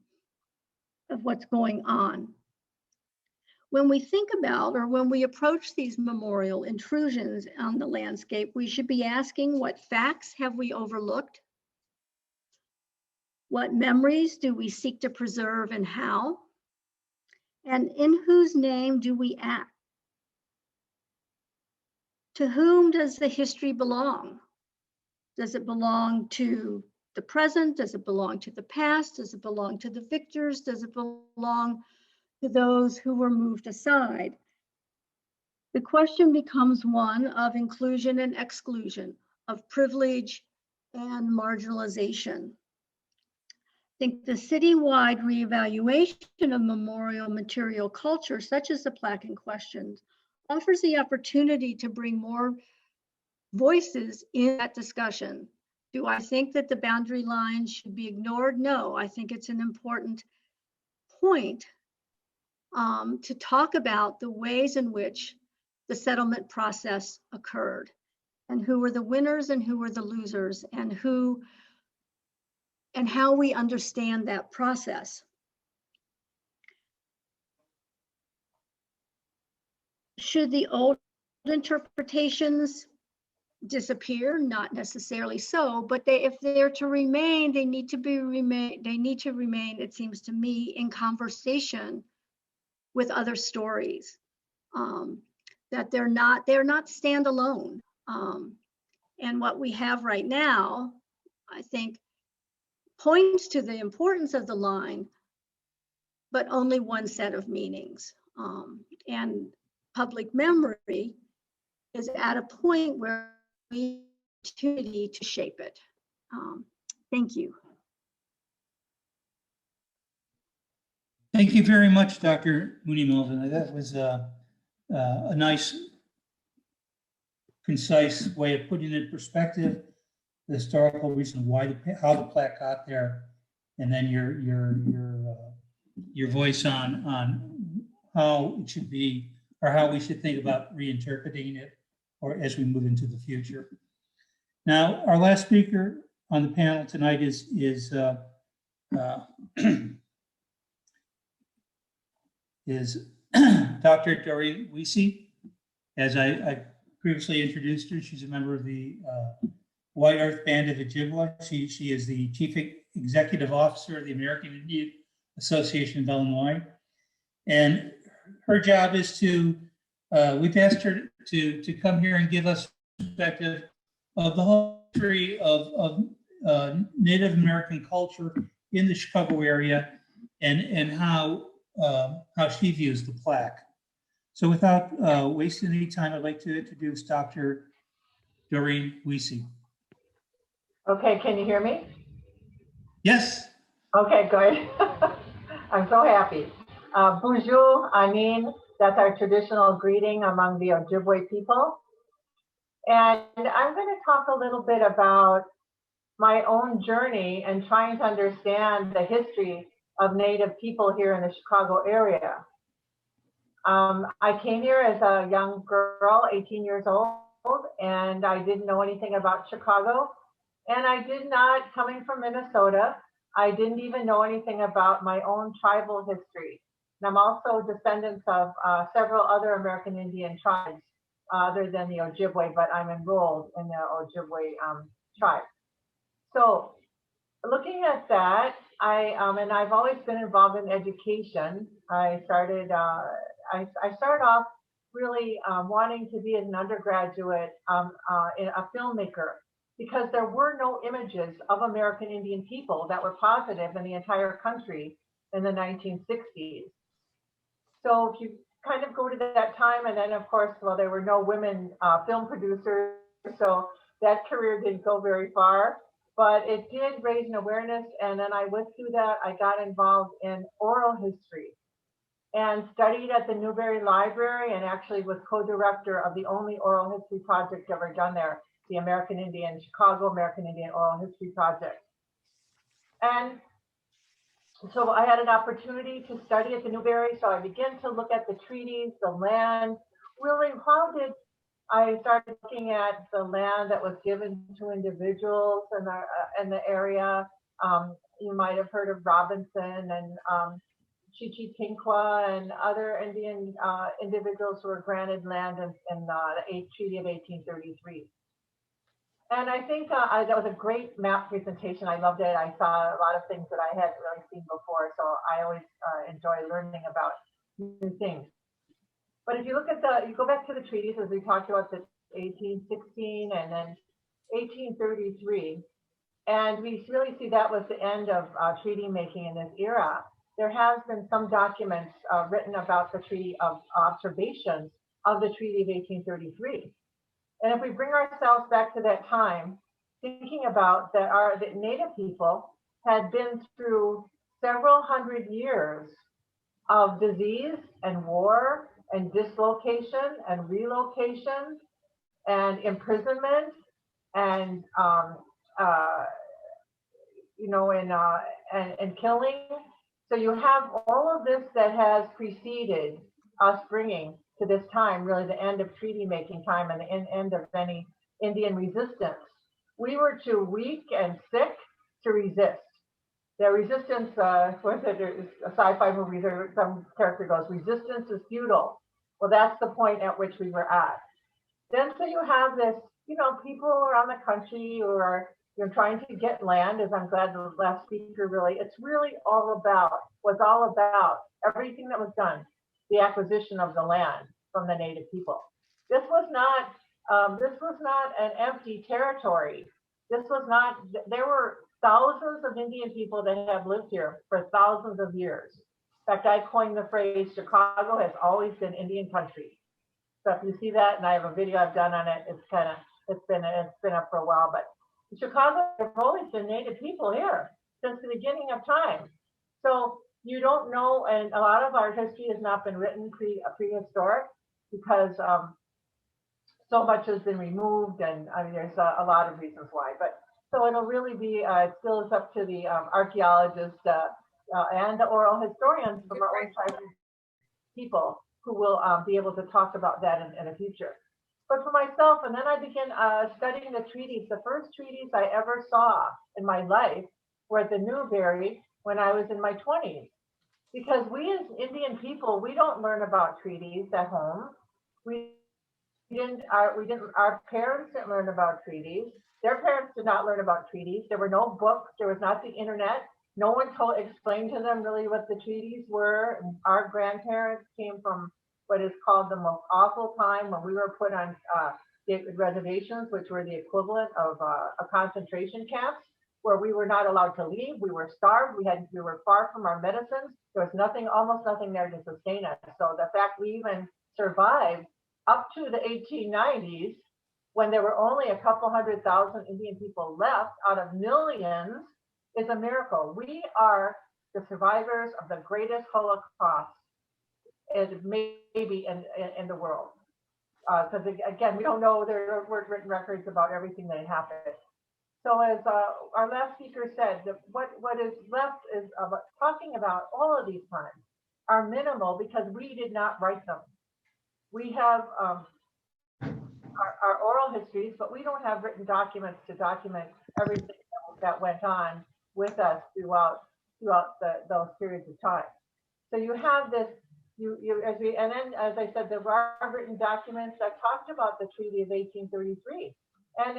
When we think about, or when we approach these memorial intrusions on the landscape, we should be asking, what facts have we overlooked? What memories do we seek to preserve, and how? And in whose name do we act? To whom does the history belong? Does it belong to the present? Does it belong to the past? Does it belong to the victors? Does it belong to those who were moved aside? The question becomes one of inclusion and exclusion, of privilege and marginalization. I think the citywide reevaluation of memorial material culture, such as the plaque in question, offers the opportunity to bring more voices in that discussion. Do I think that the boundary line should be ignored? No, I think it's an important point to talk about the ways in which the settlement process occurred, and who were the winners and who were the losers, and how we understand that process. Should the old interpretations disappear? Not necessarily so, but if they're to remain, they need to remain, it seems to me, in conversation with other stories. That they're not standalone. And what we have right now, I think, points to the importance of the line, but only one set of meanings. And public memory is at a point where we have the opportunity to shape it. Thank you. Thank you very much, Dr. Mooney Melvin. That was a nice, concise way of putting it in perspective, the historical reason why, how the plaque got there, and then your voice on how it should be, or how we should think about reinterpreting it, or as we move into the future. Now, our last speaker on the panel tonight is is Dr. Dory Weesy. As I previously introduced her, she's a member of the White Earth Band of Ojibwe. She is the Chief Executive Officer of the American Indian Association of Illinois. And her job is to, we've asked her to come here and give us perspective of the whole history of Native American culture in the Chicago area and how she views the plaque. So without wasting any time, I'd like to introduce Dr. Doreen Weesy. Okay, can you hear me? Yes. Okay, good. I'm so happy. Bonjour, Anin, that's our traditional greeting among the Ojibwe people. And I'm going to talk a little bit about my own journey and trying to understand the history of Native people here in the Chicago area. I came here as a young girl, 18 years old, and I didn't know anything about Chicago. And I did not, coming from Minnesota, I didn't even know anything about my own tribal history. And I'm also descendants of several other American Indian tribes other than the Ojibwe, but I'm enrolled in the Ojibwe tribe. So looking at that, and I've always been involved in education. I started off really wanting to be an undergraduate, a filmmaker, because there were no images of American Indian people that were positive in the entire country in the 1960s. So if you kind of go to that time, and then of course, well, there were no women film producers, so that career didn't go very far, but it did raise an awareness. And then I went through that, I got involved in oral history and studied at the Newberry Library, and actually was co-director of the only oral history project ever done there, the American Indian, Chicago American Indian Oral History Project. And so I had an opportunity to study at the Newberry, so I began to look at the treaties, the land. Really, how did I started looking at the land that was given to individuals in the area? You might have heard of Robinson and Chichitinqua and other Indian individuals who were granted land in the Treaty of 1833. And I think that was a great map presentation. I loved it. I saw a lot of things that I hadn't really seen before. So I always enjoy learning about new things. But if you look at you go back to the treaties, as we talked about, the 1816 and then 1833, and we really see that was the end of treaty making in this era. There has been some documents written about the Treaty of Observations of the Treaty of 1833. And if we bring ourselves back to that time, thinking about that the Native people had been through several hundred years of disease and war and dislocation and relocation and imprisonment and and killing. So you have all of this that has preceded us bringing to this time, really the end of treaty making time and the end of any Indian resistance. We were too weak and sick to resist. The resistance, what's it, a sci-fi movie, some character goes, resistance is futile. Well, that's the point at which we were at. Then so you have this, people around the country who are trying to get land, as I'm glad the last speaker it's really all about everything that was done, the acquisition of the land from the Native people. This was not an empty territory. There were thousands of Indian people that have lived here for thousands of years. In fact, I coined the phrase, Chicago has always been Indian country. So if you see that, and I have a video I've done on it, it's been up for a while, but in Chicago, there have always been Native people here since the beginning of time. So you don't know, and a lot of our history has not been written prehistoric because so much has been removed, and there's a lot of reasons why. But so it'll really be, it still is up to the archaeologists and the oral historians from our own tribal people who will be able to talk about that in the future. But for myself, and then I began studying the treaties. The first treaties I ever saw in my life were at the Newberry, when I was in my 20s. Because we as Indian people, we don't learn about treaties at home. Our parents didn't learn about treaties. Their parents did not learn about treaties. There were no books. There was not the internet. No one explained to them really what the treaties were. And our grandparents came from what is called the most awful time when we were put on reservations, which were the equivalent of a concentration camps, where we were not allowed to leave. We were starved. We were far from our medicines. There was nothing, almost nothing there to sustain us. So the fact we even survived up to the 1890s, when there were only a couple 100,000 Indian people left out of millions, is a miracle. We are the survivors of the greatest Holocaust, maybe in the world. Because again, we don't know, there weren't written records about everything that happened. So as our last speaker said, what is left is about talking about all of these crimes are minimal because we did not write them. We have our oral histories, but we don't have written documents to document everything that went on with us throughout those periods of time. So you have this, and then as I said, there are written documents that talked about the Treaty of 1833. And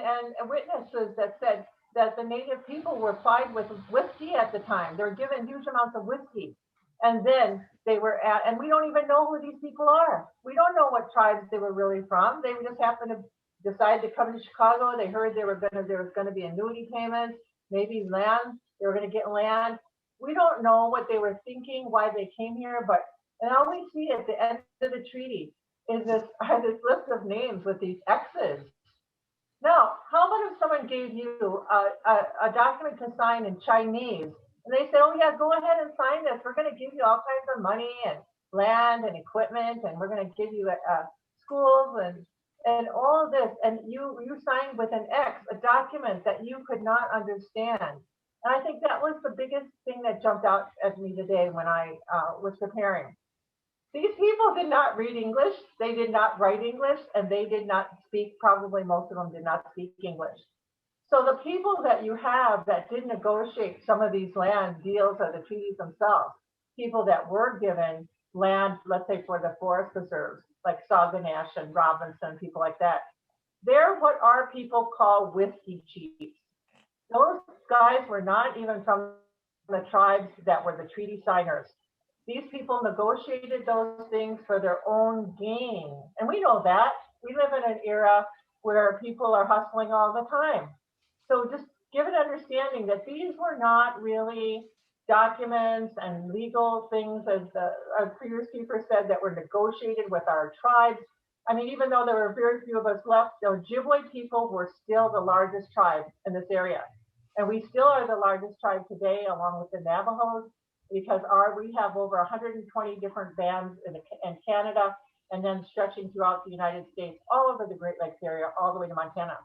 witnesses that said that the native people were plied with whiskey at the time. They were given huge amounts of whiskey. And then they were and we don't even know who these people are. We don't know what tribes they were really from. They just happened to decide to come to Chicago. They heard there was going to be annuity payments, maybe land. They were going to get land. We don't know what they were thinking, why they came here. And all we see at the end of the treaty is this list of names with these X's. Now, how about if someone gave you a document to sign in Chinese, and they say, oh yeah, go ahead and sign this. We're going to give you all kinds of money and land and equipment, and we're going to give you schools and all of this, and you signed with an X, a document that you could not understand. And I think that was the biggest thing that jumped out at me today when I was preparing. These people did not read English, they did not write English, and they did not speak, probably most of them did not speak English. So the people that you have that did negotiate some of these land deals or the treaties themselves, people that were given land, let's say for the forest preserves, like Sauganash and Robinson, people like that, they're what our people call whiskey chiefs. Those guys were not even from the tribes that were the treaty signers. These people negotiated those things for their own gain. And we know that. We live in an era where people are hustling all the time. So just give an understanding that these were not really documents and legal things, as our previous speaker said, that were negotiated with our tribes. I mean, even though there were very few of us left, the Ojibwe people were still the largest tribe in this area. And we still are the largest tribe today, along with the Navajos, because we have over 120 different bands in Canada, and then stretching throughout the United States, all over the Great Lakes area, all the way to Montana.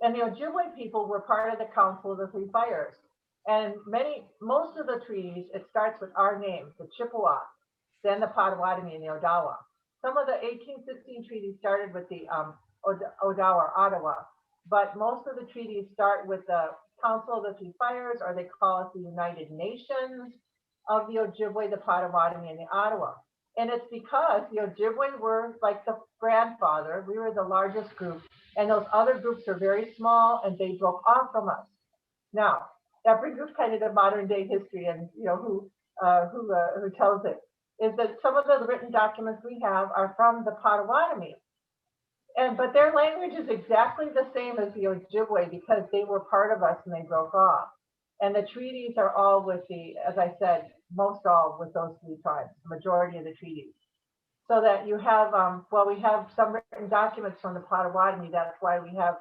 And the Ojibwe people were part of the Council of the Three Fires. And most of the treaties, it starts with our names, the Chippewa, then the Potawatomi and the Odawa. Some of the 1816 treaties started with the Odawa, Ottawa, but most of the treaties start with the Council of the Three Fires, or they call it the United Nations of the Ojibwe, the Potawatomi, and the Ottawa. And it's because the Ojibwe were like the grandfather. We were the largest group, and those other groups are very small, and they broke off from us. Now, that brings us kind of to modern day history, and who tells it, is that some of the written documents we have are from the Potawatomi. But their language is exactly the same as the Ojibwe because they were part of us and they broke off. And the treaties are all with as I said, most all with those three tribes, the majority of the treaties. So that you have, we have some written documents from the Potawatomi. That's why we have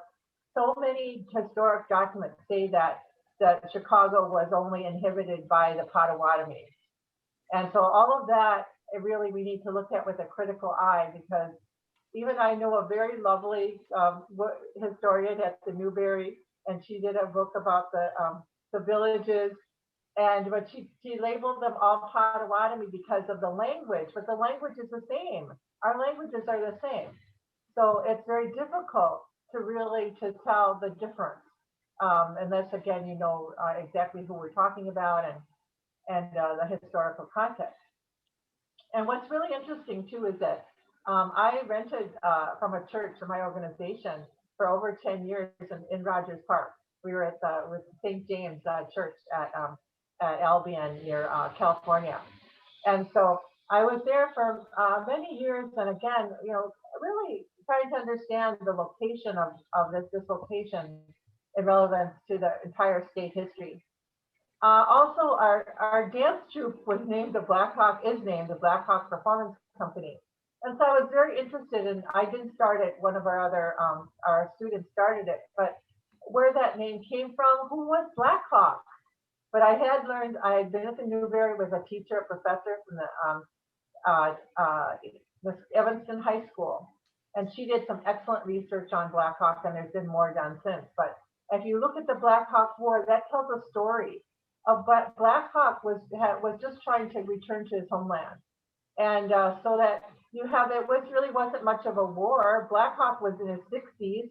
so many historic documents say that Chicago was only inhabited by the Potawatomi. And so all of that, we need to look at with a critical eye, because even I know a very lovely historian at the Newberry, and she did a book about the villages, but she labeled them all Potawatomi because of the language, but the language is the same. Our languages are the same. So it's very difficult to tell the difference. unless again, you know exactly who we're talking about and the historical context. And what's really interesting too is that I rented from a church for my organization for over 10 years in Rogers Park. We were at with St. James Church at Albion near California. And so I was there for many years. And again, you know, really trying to understand the location of this location in relevance to the entire state history. Also, our dance troupe was named the Blackhawk, is named the Blackhawk Performance Company. And so I was very interested in, I didn't start it, one of our other, our students started it, but where that name came from, who was Blackhawk? But I had learned, I had been at the Newberry with a teacher, a professor from the Evanston High School. And she did some excellent research on Blackhawk, and there's been more done since. But if you look at the Black Hawk War, that tells a story. But Black Hawk was just trying to return to his homeland. And so that you have, it really wasn't much of a war. Black Hawk was in his 60s.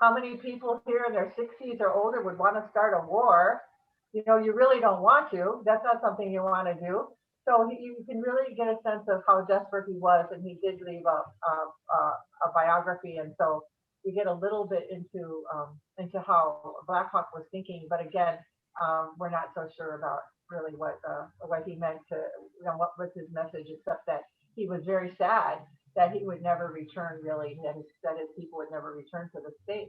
How many people here in their 60s or older would want to start a war? You know, you really don't want to. That's not something you want to do. So you can really get a sense of how desperate he was, and he did leave a biography. And so we get a little bit into how Black Hawk was thinking. But again, we're not so sure about really what he meant to, you know, what was his message, except that he was very sad that he would never return, really, that his people would never return to the state.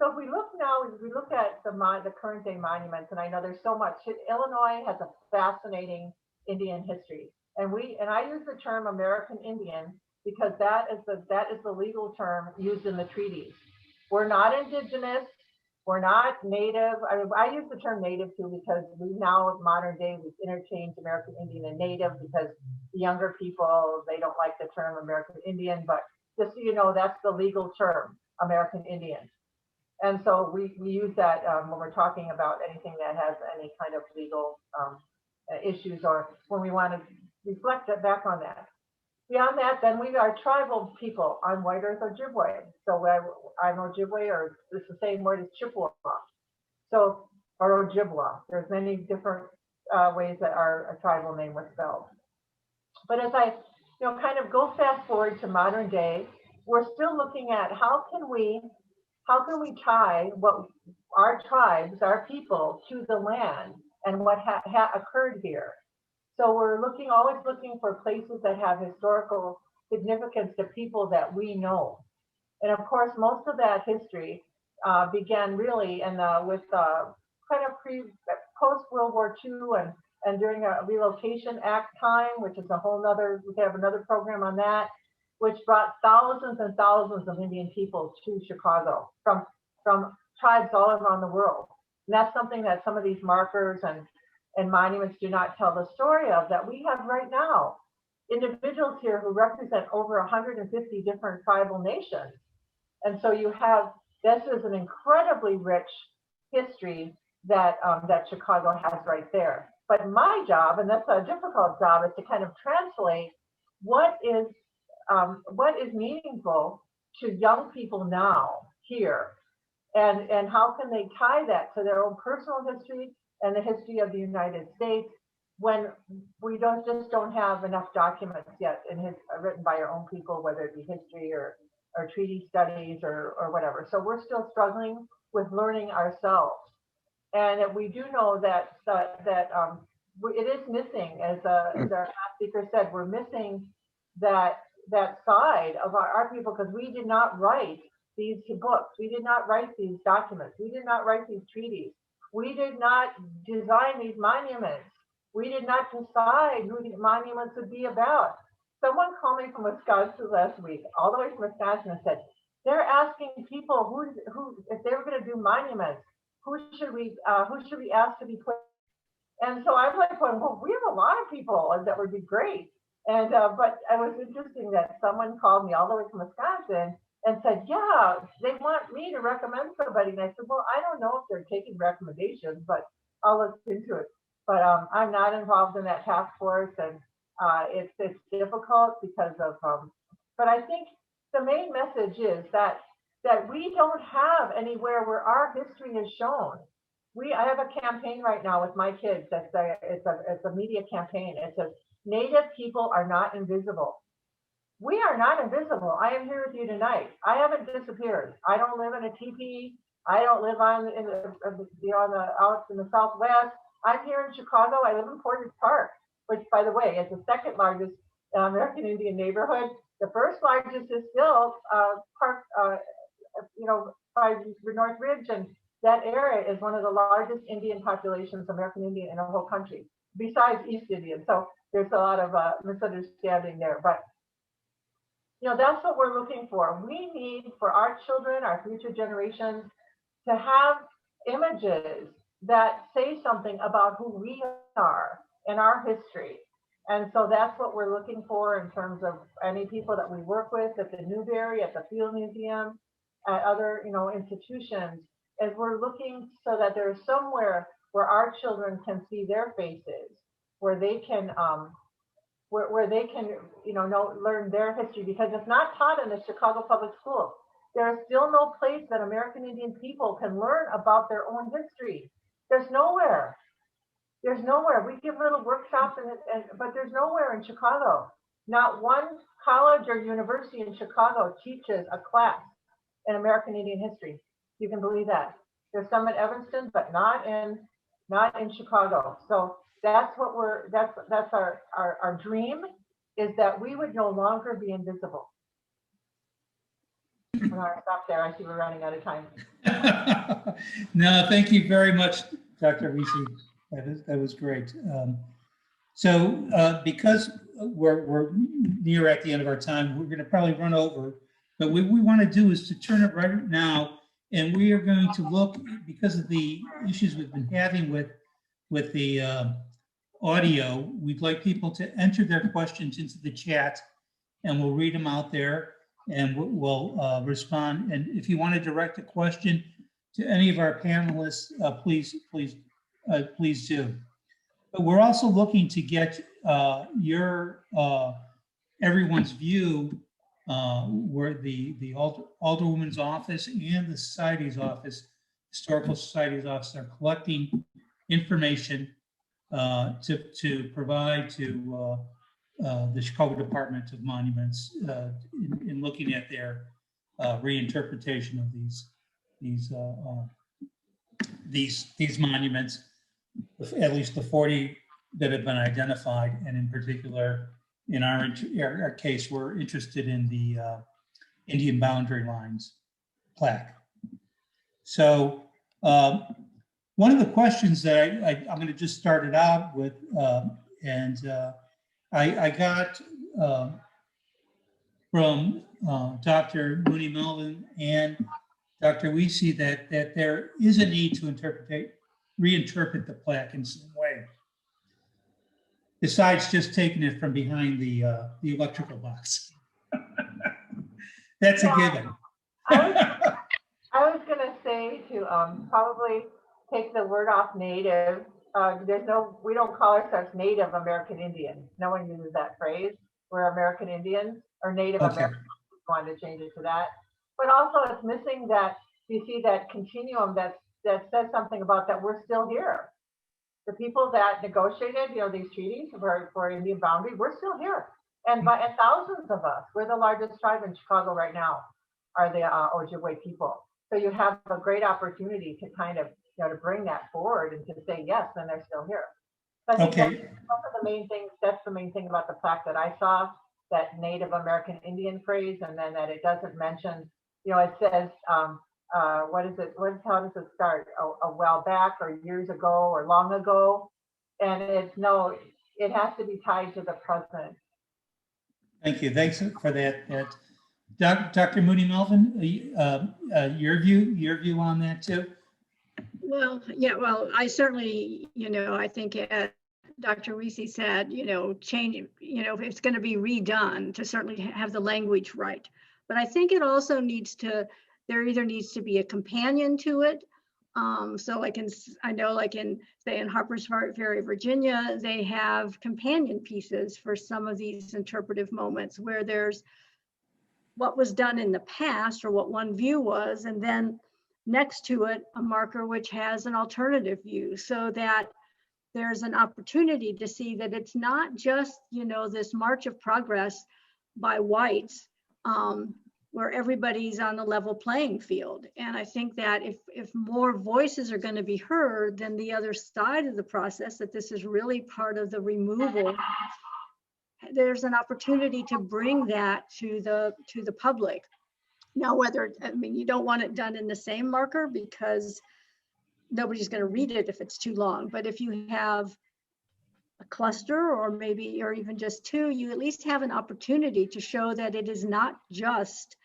So if we look now, if we look at the current day monuments, and I know there's so much, Illinois has a fascinating Indian history. And I use the term American Indian because that is the legal term used in the treaties. We're not indigenous. We're not native. I mean, I use the term native too because we now, modern day, we've interchanged American Indian and native because the younger people, they don't like the term American Indian, but just so you know, that's the legal term, American Indian. And so we use that when we're talking about anything that has any kind of legal issues, or when we want to reflect back on that. Beyond that, then we are tribal people on White Earth Ojibwe. So I'm Ojibwe, or it's the same word as Chippewa. So, or Ojibwa. There's many different ways that our tribal name was spelled. But as I, you know, kind of go fast forward to modern day, we're still looking at how can we tie what our tribes, our people, to the land and what occurred here. So we're always looking for places that have historical significance to people that we know. And of course, most of that history began really with kind of post World War II and during a Relocation Act time, which is a whole nother, we have another program on that, which brought thousands and thousands of Indian people to Chicago from tribes all around the world. And that's something that some of these markers and monuments do not tell the story of, that we have right now individuals here who represent over 150 different tribal nations. And so this is an incredibly rich history that Chicago has right there. But my job, and that's a difficult job, is to kind of translate what is meaningful to young people now here, and how can they tie that to their own personal history and the history of the United States, when we don't have enough documents yet written by our own people, whether it be history or treaty studies or whatever. So we're still struggling with learning ourselves. And we do know that it is missing, as our last speaker said, we're missing that side of our people, because we did not write these books. We did not write these documents. We did not write these treaties. We did not design these monuments. We did not decide who these monuments would be about. Someone called me from Wisconsin last week, all the way from Wisconsin, and said, they're asking people who if they were going to do monuments, who should we ask to be put? And so I'm like, well, we have a lot of people, and that would be great. And but it was interesting that someone called me all the way from Wisconsin and said, yeah, they want me to recommend somebody. And I said, well, I don't know if they're taking recommendations, but I'll look into it. But I'm not involved in that task force, and it's difficult because of, but I think the main message is that that we don't have anywhere where our history is shown. I have a campaign right now with my kids. It's a media campaign. It says, Native people are not invisible. We are not invisible. I am here with you tonight. I haven't disappeared. I don't live in a teepee. I don't live out in the Southwest. I'm here in Chicago. I live in Portage Park, which, by the way, is the second largest American Indian neighborhood. The first largest is still Park, by North Ridge, and that area is one of the largest Indian populations, American Indian, in the whole country, besides East Indian. So there's a lot of misunderstanding there, but that's what we're looking for. We need for our children, our future generations, to have images that say something about who we are and our history. And so that's what we're looking for in terms of any people that we work with at the Newberry, at the Field Museum, at other institutions, as we're looking so that there's somewhere where our children can see their faces, where they can learn their history, because it's not taught in the Chicago public schools. There is still no place that American Indian people can learn about their own history. There's nowhere. There's nowhere. We give little workshops, but there's nowhere in Chicago. Not one college or university in Chicago teaches a class in American Indian history. You can believe that. There's some at Evanston, but not in Chicago. So that's what that's our dream, is that we would no longer be invisible. I'm gonna stop there. I see we're running out of time. No, thank you very much, Dr. Weesy. That was great. So because we're near at the end of our time, we're going to probably run over. But what we want to do is to turn it right now, and we are going to look, because of the issues we've been having with the audio, we'd like people to enter their questions into the chat, and we'll read them out there, and we'll respond. And if you want to direct a question to any of our panelists, please do. But we're also looking to get everyone's view, where the Alderwoman's office and the Society's office, Historical Society's office, are collecting information to provide to the Chicago Department of Monuments in looking at their reinterpretation of these monuments, at least the 40 that have been identified, and in particular, in our case, we're interested in the Indian boundary lines plaque. So one of the questions that I'm going to just start it out with, I got from Dr. Mooney, Melvin, and Dr. Weesy that there is a need to reinterpret the plaque in some way, besides just taking it from behind the electrical box. That's a given. I was going to say to probably take the word off native. We don't call ourselves Native American Indian. No one uses that phrase. We're American Indians, or Native American. Wanted to change it to that. But also it's missing that, you see that continuum that says something about that we're still here. The people that negotiated, these treaties for Indian boundary, we're still here. And thousands of us, we're the largest tribe in Chicago right now, are the Ojibwe people. So you have a great opportunity to kind of, to bring that forward and to say, yes, then they're still here. So I think that's the main thing. That's the main thing about the plaque that I saw, that Native American Indian phrase, and then that it doesn't mention, it says, how does it start? A while back, or years ago, or long ago, and it has to be tied to the present. Thank you. Thanks for that. Dr. Mooney, Melvin, your view on that too? Well, yeah, well, I certainly, I think Dr. Weesy said, change, if it's going to be redone, to certainly have the language right. But I think it also there either needs to be a companion to it. So I know say in Harper's Ferry, Virginia, they have companion pieces for some of these interpretive moments where there's what was done in the past or what one view was, and then next to it, a marker which has an alternative view, so that there's an opportunity to see that it's not just, this march of progress by whites, where everybody's on the level playing field. And I think that if more voices are going to be heard than the other side of the process, that this is really part of the removal, there's an opportunity to bring that to the public. Now, you don't want it done in the same marker because nobody's going to read it if it's too long. But if you have a cluster or even just two, you at least have an opportunity to show that it is not just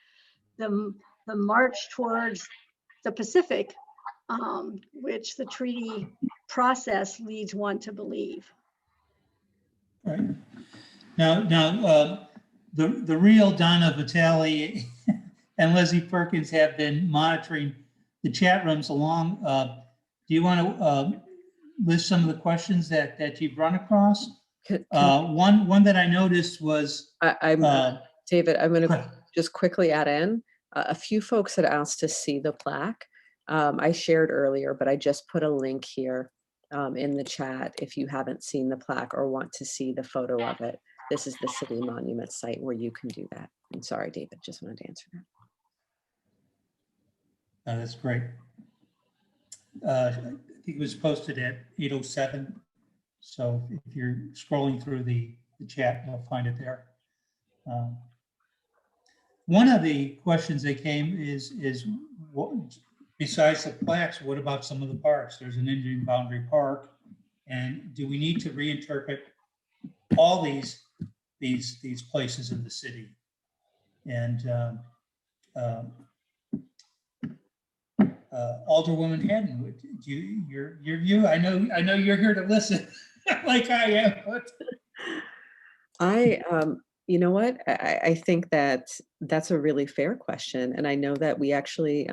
the march towards the Pacific, which the treaty process leads one to believe. Right. Now, the real Donna Vitale and Leslie Perkins have been monitoring the chat rooms along. Do you want to list some of the questions that you've run across? One that I noticed was David, I'm going to just quickly add in. A few folks had asked to see the plaque. I shared earlier, but I just put a link here in the chat if you haven't seen the plaque or want to see the photo of it. This is the city monument site where you can do that. I'm sorry, David, just wanted to answer that. That's great. I think it was posted at 8:07. So if you're scrolling through the chat, you'll find it there. One of the questions that came is what, besides the plaques, what about some of the parks? There's an Indian Boundary Park, and do we need to reinterpret all these places in the city? And Alderwoman Haddon, your view? I know you're here to listen, like I am. But you know what? I think that's a really fair question, and I know that we actually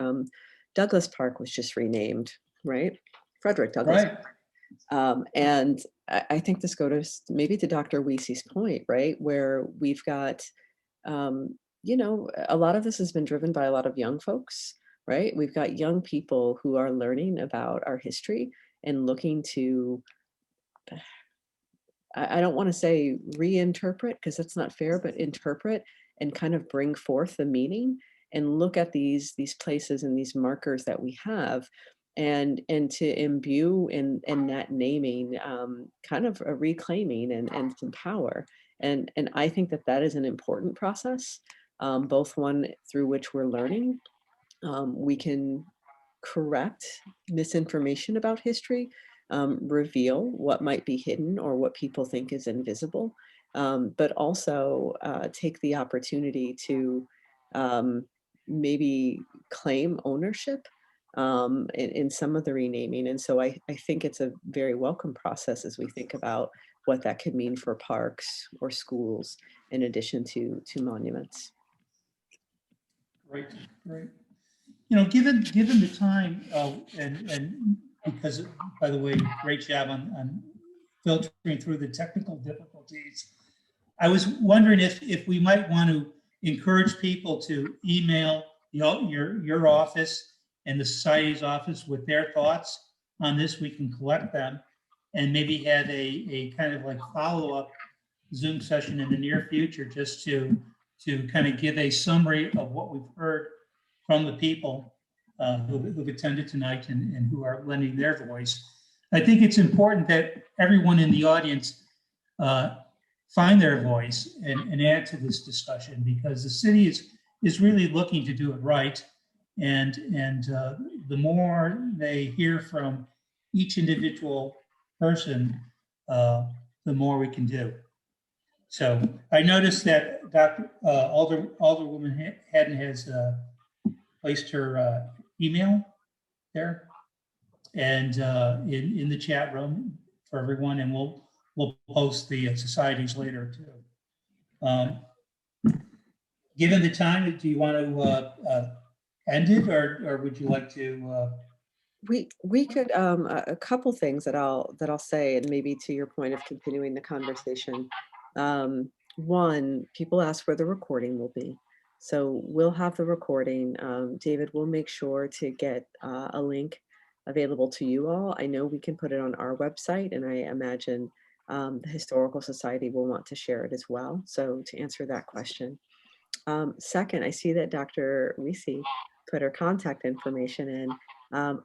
Douglas Park was just renamed, right? Frederick Douglass. Right. And I think this goes maybe to Dr. Weesy's point, right? Where we've got, a lot of this has been driven by a lot of young folks, right? We've got young people who are learning about our history and looking to, I don't want to say reinterpret because that's not fair, but interpret and kind of bring forth the meaning and look at these places and these markers that we have and to imbue in that naming kind of a reclaiming and some power. And I think that is an important process, both one through which we're learning. We can correct misinformation about history, reveal what might be hidden or what people think is invisible, but also take the opportunity to maybe claim ownership in some of the renaming. And so I think it's a very welcome process as we think about what that could mean for parks or schools in addition to monuments. Right. Given the time and because, by the way, great job on filtering through the technical difficulties. I was wondering if we might want to encourage people to email your office and the Society's office with their thoughts on this. We can collect them and maybe have a kind of like follow-up Zoom session in the near future just to kind of give a summary of what we've heard from the people who've attended tonight and who are lending their voice. I think it's important that everyone in the audience find their voice and add to this discussion, because the city is really looking to do it right. And the more they hear from each individual person, the more we can do. So I noticed that Alderwoman Haddon has placed her email there and in the chat room for everyone, and we'll post the Societies later too. Given the time, do you want to end it, or would you like to? We could a couple things that I'll say, and maybe to your point of continuing the conversation. One, people ask where the recording will be. So we'll have the recording. David will make sure to get a link available to you all. I know we can put it on our website, and I imagine the Historical Society will want to share it as well. So to answer that question. Second, I see that Dr. Weesy put her contact information in.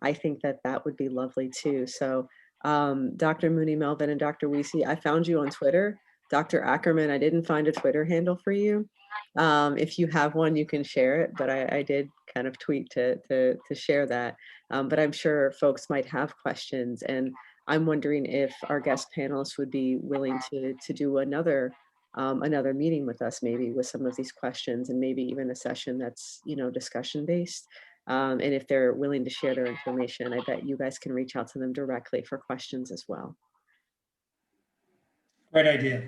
I think that that would be lovely too. So Dr. Mooney, Melvin, and Dr. Weesy, I found you on Twitter. Dr. Ackerman, I didn't find a Twitter handle for you. If you have one, you can share it, but I did kind of tweet to share that. But I'm sure folks might have questions, and I'm wondering if our guest panelists would be willing to do another meeting with us, maybe with some of these questions, and maybe even a session that's, you know, discussion based. And if they're willing to share their information, I bet you guys can reach out to them directly for questions as well. Great idea.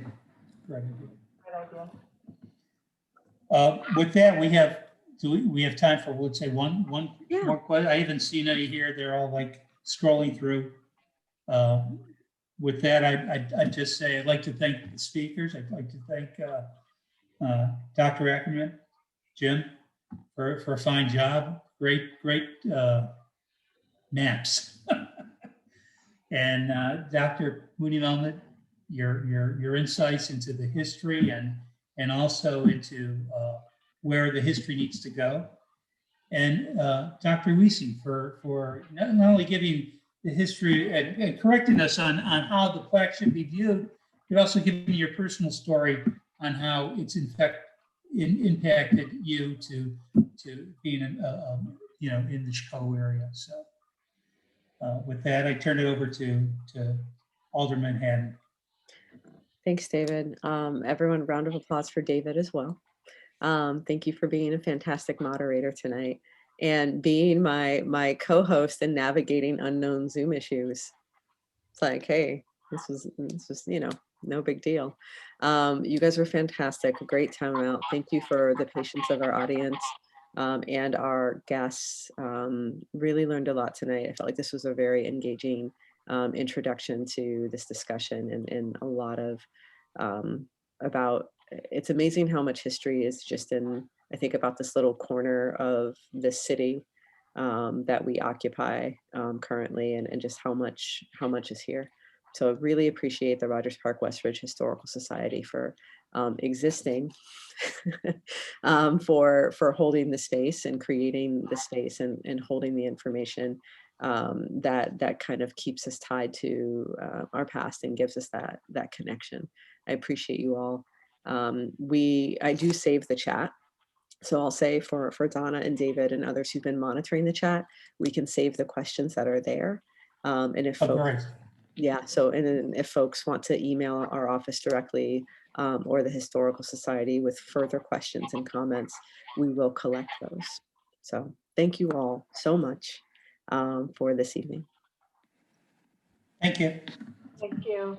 Great idea. Good idea. With that, we have time for, let's say, one Yeah. more question. I haven't seen any here. They're all like scrolling through. With that, I'd just say I'd like to thank the speakers. I'd like to thank Dr. Ackerman, Jim, for a fine job. Great maps. And Dr. Mooney Melvin, your insights into the history and also into where the history needs to go. And Dr. Weesy for not only giving the history and correcting us on how the plaque should be viewed, but also giving me your personal story on how it's impacted you to being in the Chicago area. So with that, I turn it over to Alderman Haddon. Thanks, David. Everyone, round of applause for David as well. Thank you for being a fantastic moderator tonight and being my co-host and navigating unknown Zoom issues. It's like, hey, this was, you know, no big deal. You guys were fantastic. A great time out. Thank you for the patience of our audience and our guests. Really learned a lot tonight. I felt like this was a very engaging introduction to this discussion and a lot of about, it's amazing how much history is just in, I think about this little corner of this city that we occupy currently and just how much is here. So I really appreciate the Rogers Park Westridge Historical Society for existing, for holding the space and creating the space and holding the information that kind of keeps us tied to our past and gives us that connection. I appreciate you all. I do save the chat. So I'll say for Donna and David and others who've been monitoring the chat, we can save the questions that are there. And if folks, yeah, so and then if folks want to email our office directly or the Historical Society with further questions and comments, we will collect those. So thank you all so much for this evening. Thank you. Thank you.